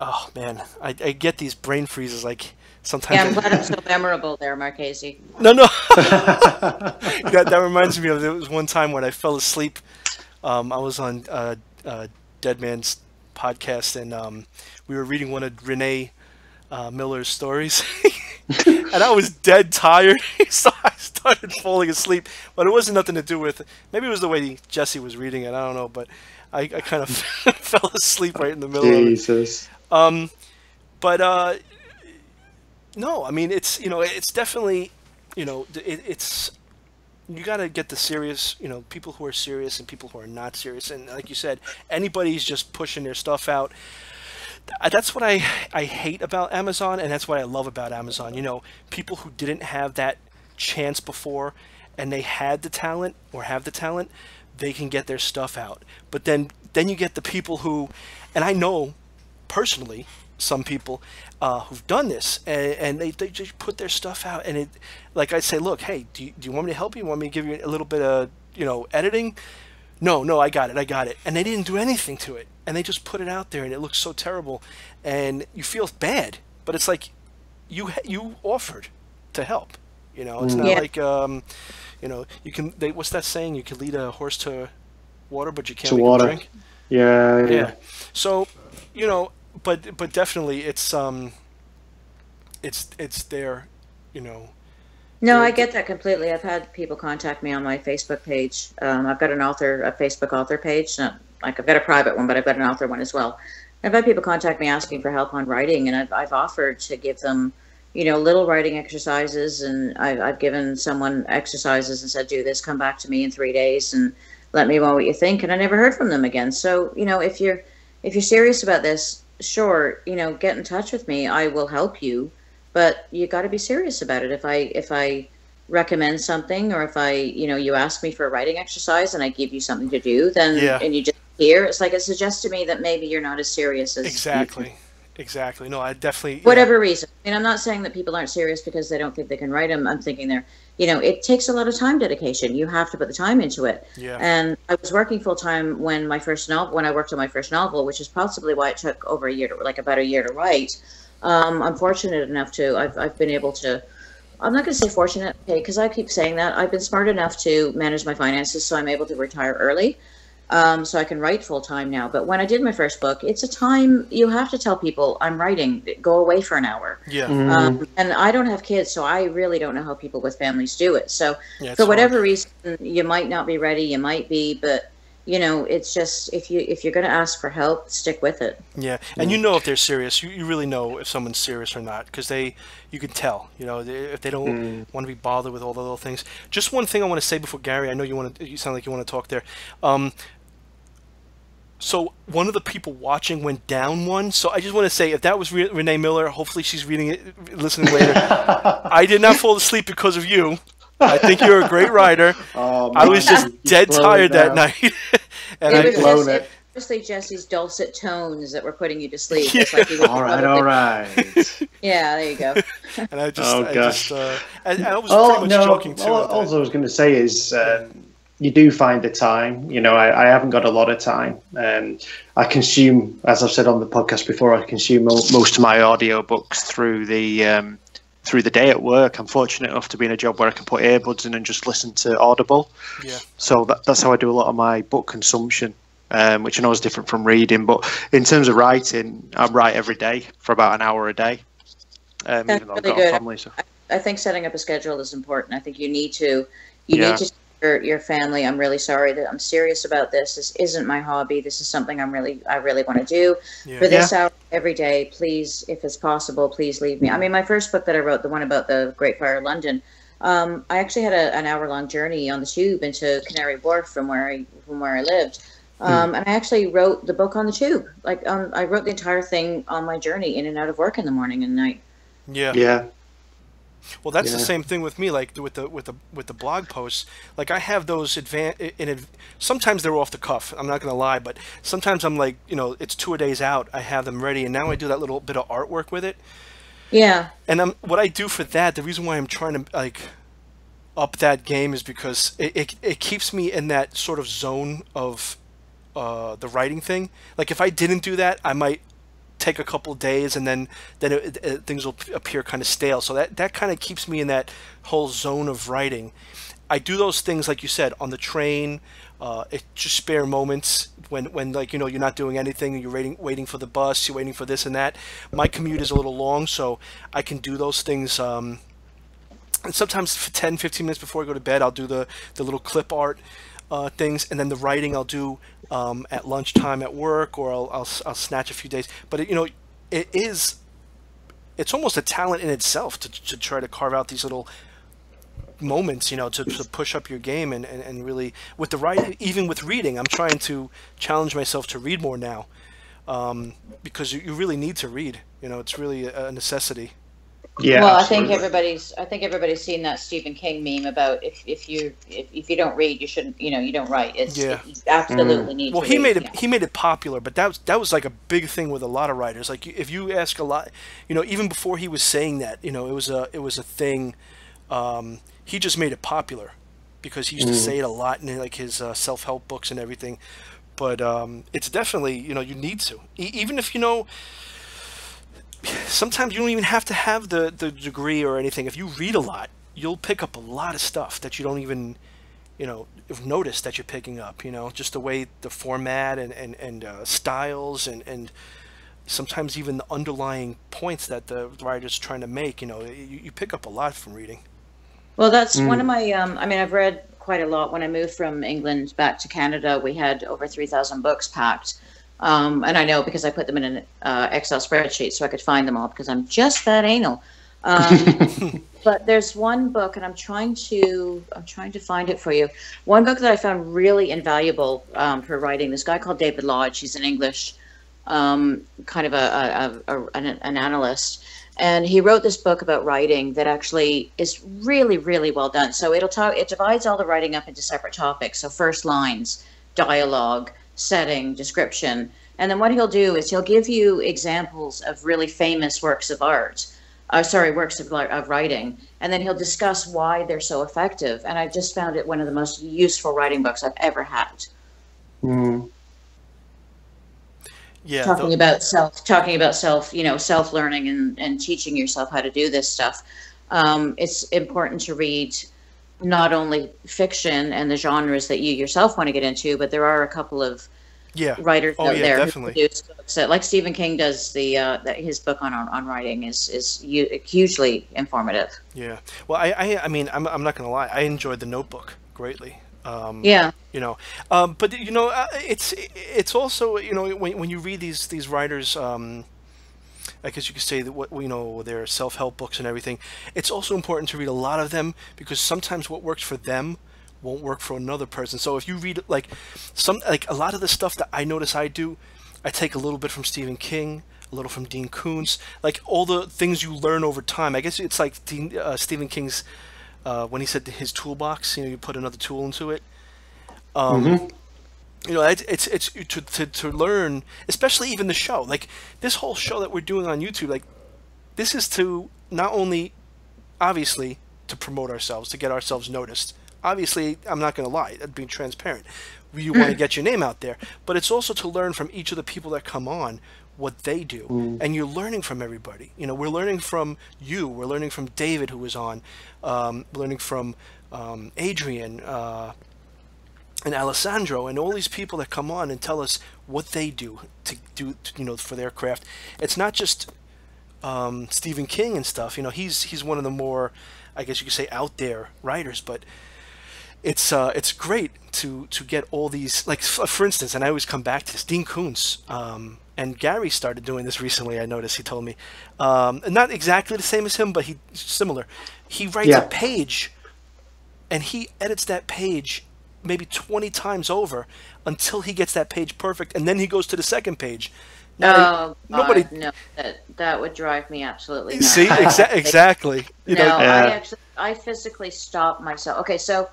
oh man, I get these brain freezes like sometimes. Yeah, I'm glad I'm so memorable there, Marchese. No. that reminds me of, there was one time when I fell asleep. I was on Dead Man's podcast, and we were reading one of Renee Miller's stories, and I was dead tired, so I started falling asleep. But it wasn't nothing to do with, maybe it was the way Jesse was reading it. I don't know, but I kind of fell asleep right in the middle Jesus. of it. But no, I mean, it's it's definitely, it's, you got to get the serious, people who are serious and people who are not serious. And like you said, anybody's just pushing their stuff out. That's what I hate about Amazon, and that's what I love about Amazon. People who didn't have that chance before, and they had the talent or have the talent, they can get their stuff out. But then you get the people who, and I know personally, some people who've done this, and they just put their stuff out, and it, like I say, look, hey, do you want me to help you? Want me to give you a little bit of, editing? No, I got it, and they didn't do anything to it, and they just put it out there, and it looks so terrible, and you feel bad, but it's like you offered to help, it's not like you can, what's that saying? You can lead a horse to water, but you can't make him drink. Yeah. So, but definitely it's there, No, I get that completely. I've had people contact me on my Facebook page. I've got a Facebook author page. I've got a private one, but I've got an author one as well. I've had people contact me asking for help on writing, and I've offered to give them, little writing exercises, and I've given someone exercises and said, do this, come back to me in 3 days, and let me know what you think. And I never heard from them again. So, if you're serious about this, sure, get in touch with me. I will help you. But you got to be serious about it. If I recommend something, or if you ask me for a writing exercise and I give you something to do, then and you just hear, it's like it suggests to me that maybe you're not as serious as Exactly. No, I definitely. Whatever reason. I mean, I'm not saying that people aren't serious because they don't think they can write them. I'm thinking it takes a lot of time dedication. You have to put the time into it. Yeah. And I was working full time when I worked on my first novel, which is possibly why it took over about a year to write. I'm fortunate enough I've been able to, I'm not going to say fortunate, because I keep saying that. I've been smart enough to manage my finances, so I'm able to retire early. So I can write full time now. But when I did my first book, it's a time you have to tell people, I'm writing, go away for an hour. Yeah. And I don't have kids, so I really don't know how people with families do it. So for whatever reason, you might not be ready, you might be, but it's just, if you're going to ask for help, stick with it. Yeah, and if they're serious. You really know if someone's serious or not, because you can tell. If they don't want to be bothered with all the little things. Just one thing I want to say before Gary. I know you sound like you want to talk there. So one of the people watching went down one. So I just want to say, if that was Renee Miller, hopefully she's reading it, listening later. I did not fall asleep because of you. I think you're a great writer. Oh, I was just dead tired that night. And it was mostly Jesse's dulcet tones that were putting you to sleep. Yeah. It's like all right. Yeah, there you go. And I just, I was pretty much joking too. All I was going to say is, you do find the time. I haven't got a lot of time. I consume, as I've said on the podcast before, I consume most of my audiobooks through the day at work. I'm fortunate enough to be in a job where I can put earbuds in and just listen to Audible. Yeah. So that's how I do a lot of my book consumption, which I know is different from reading. But in terms of writing, I write every day for about an hour a day. Even though I've got a family. So. I think setting up a schedule is important. I think you need to your family, I'm really sorry that I'm serious about this. This isn't my hobby. This is something I really want to do. For this hour every day, please, if it's possible, please leave me. I mean, my first book that I wrote, the one about the Great Fire of London, I actually had an hour-long journey on the tube into Canary Wharf from where I lived. And I actually wrote the book on the tube. I wrote the entire thing on my journey in and out of work in the morning and night. Yeah. Well, that's the same thing with me. Like with the blog posts, like I have those sometimes they're off the cuff. I'm not gonna lie, but sometimes I'm like, it's 2 days out. I have them ready, and now I do that little bit of artwork with it. Yeah. And what I do for that, the reason why I'm trying to up that game is because it keeps me in that sort of zone of the writing thing. Like if I didn't do that, I might take a couple of days, and then things will appear kind of stale. So that kind of keeps me in that whole zone of writing. I do those things, like you said, on the train. It's just spare moments when you're not doing anything. You're waiting for the bus. You're waiting for this and that. My commute is a little long, so I can do those things. And sometimes for 10, 15 minutes before I go to bed, I'll do the little clip art things, and then the writing I'll do at lunchtime at work, or I'll snatch a few days. But it's almost a talent in itself to try to carve out these little moments, to push up your game and really with the writing. Even with reading, I'm trying to challenge myself to read more now, because you really need to read. It's really a necessity. Yeah, Well, absolutely. I think everybody's seen that Stephen King meme about if you don't read, you shouldn't, you don't write. Yeah. You absolutely need Well, to read. Yeah. he made it popular, but that was like a big thing with a lot of writers. Like if you ask a lot, even before he was saying that, it was a thing. He just made it popular because he used to say it a lot in like his self help books and everything. But it's definitely you need to even if sometimes you don't even have to have the degree or anything. If you read a lot, you'll pick up a lot of stuff that you don't even notice that you're picking up. Just the way the format and styles and sometimes even the underlying points that the writer's trying to make. You pick up a lot from reading. Well, that's one of my. I mean, I've read quite a lot. When I moved from England back to Canada, we had over 3,000 books packed. And I know because I put them in an Excel spreadsheet so I could find them all because I'm just that anal. But there's one book, and I'm trying to find it for you. One book that I found really invaluable for writing. This guy called David Lodge. He's an English kind of an analyst, and he wrote this book about writing that actually is really, really well done. So it divides all the writing up into separate topics. So first lines, dialogue, setting, description, and then what he'll do is he'll give you examples of really famous works of art. Works of writing, and then he'll discuss why they're so effective. And I just found it one of the most useful writing books I've ever had. Yeah, talking about self, self-learning and teaching yourself how to do this stuff. It's important to read not only fiction and the genres that you yourself want to get into, but there are a couple of writers out there definitely. who produce books like Stephen King does. His book on writing is hugely informative. Yeah. Well, I mean, I'm not gonna lie. I enjoyed The Notebook greatly. But it's also when you read these writers, I guess you could say that their self-help books and everything. It's also important to read a lot of them because sometimes what works for them won't work for another person. So if you read like a lot of the stuff that I notice I do, I take a little bit from Stephen King, a little from Dean Koontz, like all the things you learn over time. I guess it's like Stephen King's when he said his toolbox. You put another tool into it. It's to learn, especially even the show. Like this whole show that we're doing on YouTube, like this is to not only obviously to promote ourselves, to get ourselves noticed. Obviously, I'm not going to lie, being transparent. You want to get your name out there, but it's also to learn from each of the people that come on what they do, and you're learning from everybody. We're learning from you. We're learning from David, who was on. We're learning from Adrian and Alessandro, and all these people that come on and tell us what they do for their craft. It's not just Stephen King and stuff. He's one of the more, I guess you could say, out there writers, but it's great to get all these, like for instance, and I always come back to this, Dean Koontz, and Gary started doing this recently. I noticed, he told me, not exactly the same as him, but similar. He writes a page, and he edits that page maybe 20 times over until he gets that page perfect, and then he goes to the second page. No, that would drive me absolutely nuts. See, exactly. I physically stopped myself. Okay, so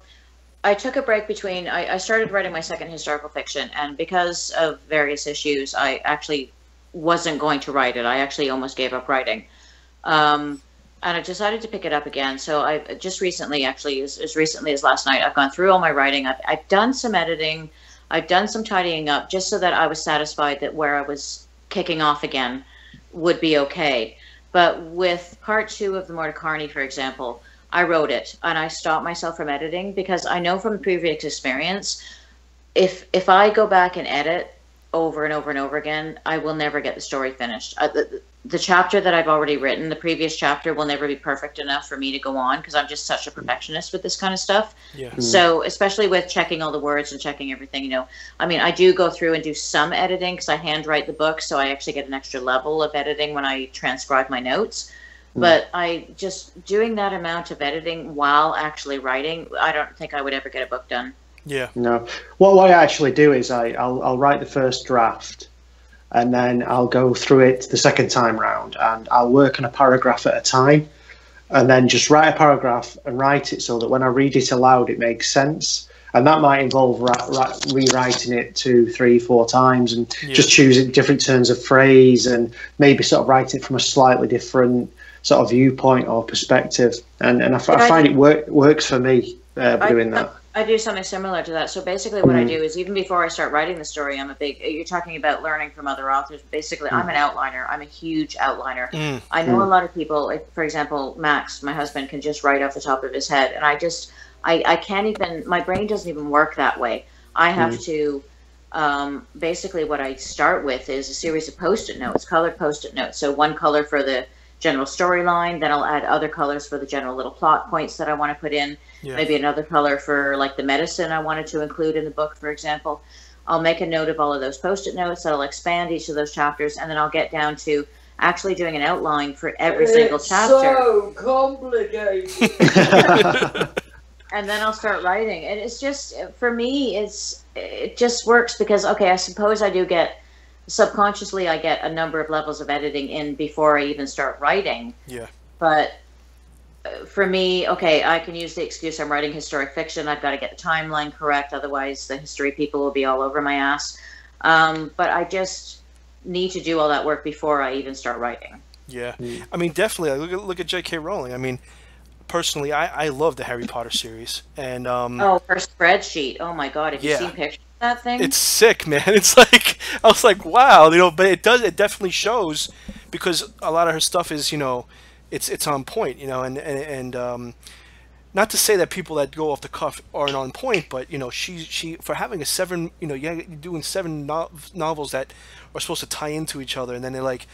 I took a break between. I started writing my second historical fiction, and because of various issues, I actually wasn't going to write it. I actually almost gave up writing, and I decided to pick it up again. So I just recently, actually, as recently as last night, I've gone through all my writing. I've done some editing. I've done some tidying up, just so that I was satisfied that where I was kicking off again would be okay. But with part 2 of the Mortecarni, for example, I wrote it and I stopped myself from editing because I know from previous experience, if I go back and edit over and over and over again, I will never get the story finished. The chapter that I've already written, the previous chapter, will never be perfect enough for me to go on because I'm just such a perfectionist with this kind of stuff. Yeah. So especially with checking all the words and checking everything, I mean, I do go through and do some editing because I handwrite the book, so I actually get an extra level of editing when I transcribe my notes. But I just doing that amount of editing while actually writing, I don't think I would ever get a book done. Yeah. No. What I actually do is I'll write the first draft, and then I'll go through it the second time round, and I'll work on a paragraph at a time. and then just write a paragraph and write it so that when I read it aloud, it makes sense. And that might involve rewriting it 2, 3, 4 times and just choosing different turns of phrase and maybe sort of writing it from a slightly different sort of viewpoint or perspective. And I find it works for me doing that. I do something similar to that. So basically what I do is even before I start writing the story, you're talking about learning from other authors. Basically, I'm an outliner. I'm a huge outliner. I know a lot of people, like, for example, Max, my husband, can just write off the top of his head. And I can't even, my brain doesn't even work that way. I have to, basically what I start with is a series of Post-it notes, colored Post-it notes. So one color for the general storyline, then I'll add other colors for the general little plot points that I want to put in. Maybe another color for like the medicine I wanted to include in the book, for example. I'll make a note of all of those Post-it notes. I'll expand each of those chapters, and then I'll get down to actually doing an outline for every single chapter. So complicated. And then I'll start writing. And it's just, for me, it just works because, okay, I suppose I do get, subconsciously I get a number of levels of editing in before I even start writing. Yeah. But for me, okay, I can use the excuse I'm writing historic fiction. I've got to get the timeline correct. Otherwise, the history people will be all over my ass. But I just need to do all that work before I even start writing. Yeah. I mean, definitely. Look at J.K. Rowling. I mean, personally, I love the Harry Potter series. And oh, her spreadsheet. Oh, my God. Have you seen pictures of that thing? It's sick, man. It's like, I was like, wow. You know, but it definitely shows because a lot of her stuff is, you know, it's on point, you know, and not to say that people that go off the cuff aren't on point, but you know, she for having a 7, you know, you're doing 7 novels that are supposed to tie into each other, and then they're like,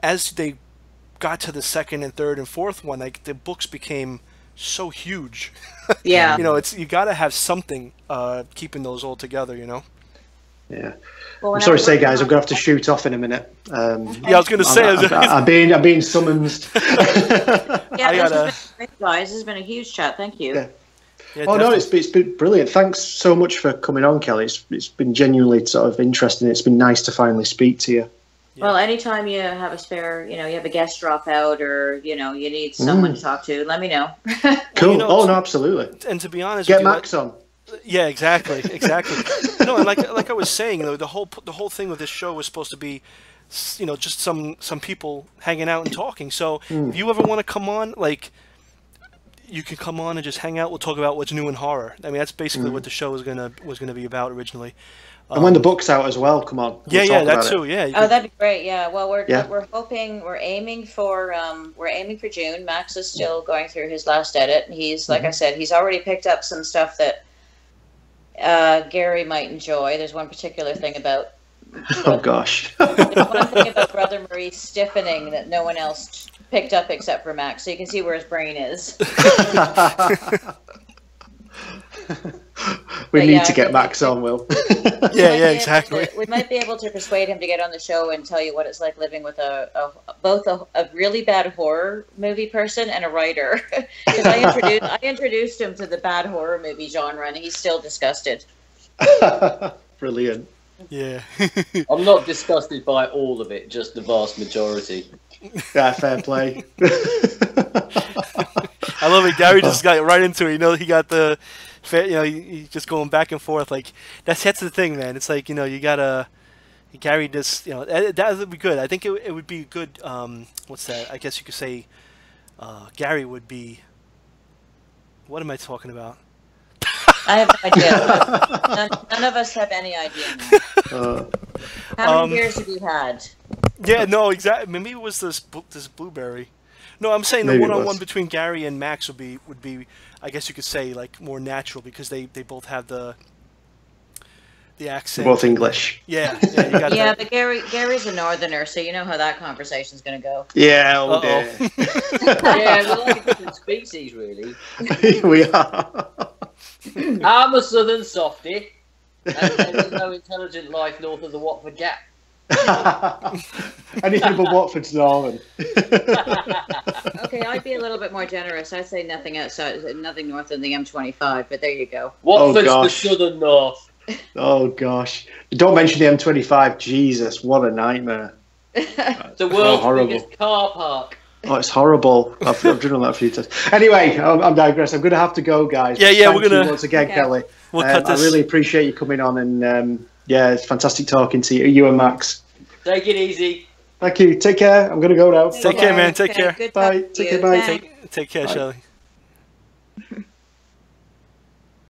as they got to the 2nd and 3rd and 4th one, like the books became so huge. Yeah. You know, you got to have something keeping those all together, you know. Yeah. Well, I'm sorry to say, guys, I'm going to have to shoot off in a minute. Yeah, I was going to say... I'm being summoned. Yeah, this has been a huge chat. Thank you. Yeah. Oh, no, it's been brilliant. Thanks so much for coming on, Kelly. It's been genuinely sort of interesting. It's been nice to finally speak to you. Yeah. Well, anytime you have a spare, you know, you have a guest drop out or, you know, you need someone to talk to, let me know. Cool. You know, no, absolutely. And to be honest Get with you... Max on. Yeah, exactly. No, and like I was saying, you know, the whole thing with this show was supposed to be, you know, just some people hanging out and talking. So if you ever want to come on, like, you can come on and just hang out. We'll talk about what's new in horror. I mean, that's basically what the show was gonna be about originally. And when the book's out as well, come on. We'll talk that too. Yeah. Oh, that'd be great. Yeah. Well, we're hoping, we're aiming for June. Max is still going through his last edit. He's like I said, he's already picked up some stuff that Gary might enjoy. There's one particular thing about. Oh gosh. There's one thing about Brother Maurice stiffening that no one else picked up except for Max, so you can see where his brain is. We need to get Max on, Will. Yeah, exactly. We might be able to persuade him to get on the show and tell you what it's like living with both a really bad horror movie person and a writer. Because I introduced him to the bad horror movie genre, and he's still disgusted. Brilliant. Yeah. I'm not disgusted by all of it, just the vast majority. Yeah, fair play. I love it. Gary just got right into it. You know, he got the, you know, he's just going back and forth. Like that's the thing, man. It's like, you know, you gotta. Gary just, you know, that would be good. I think it would be good. What's that? I guess you could say, Gary would be. What am I talking about? I have no idea. None of us have any idea. How many beers have you had? Yeah, no, exactly. Maybe it was this blueberry. No, I'm saying the one-on-one between Gary and Max would be, I guess you could say, like more natural because they both have the accent. Both English. Yeah, you got that. But Gary's a northerner, so you know how that conversation's going to go. Yeah, oh dear. Yeah, we're like a different species, really. We are. I'm a southern softie, and there's no intelligent life north of the Watford Gap. Anything but Watford's northern. Okay, I'd be a little bit more generous. I'd say nothing north of the M25, but there you go. Watford's the southern north. Oh gosh! Don't mention the M25. Jesus, what a nightmare! The world's biggest car park. Oh, it's horrible. I've driven that a few times. Anyway, I'm digress. I'm going to have to go, guys. Yeah, Thank we're gonna you once again, Kelly. We'll cut this. I really appreciate you coming on, and yeah, it's fantastic talking to you and Max. Take it easy. Thank you. Take care. I'm going to go now. Take care, man. Take care. Good Bye. talking to Take you. care. Bye. Thanks. Take care, Bye. Shelley.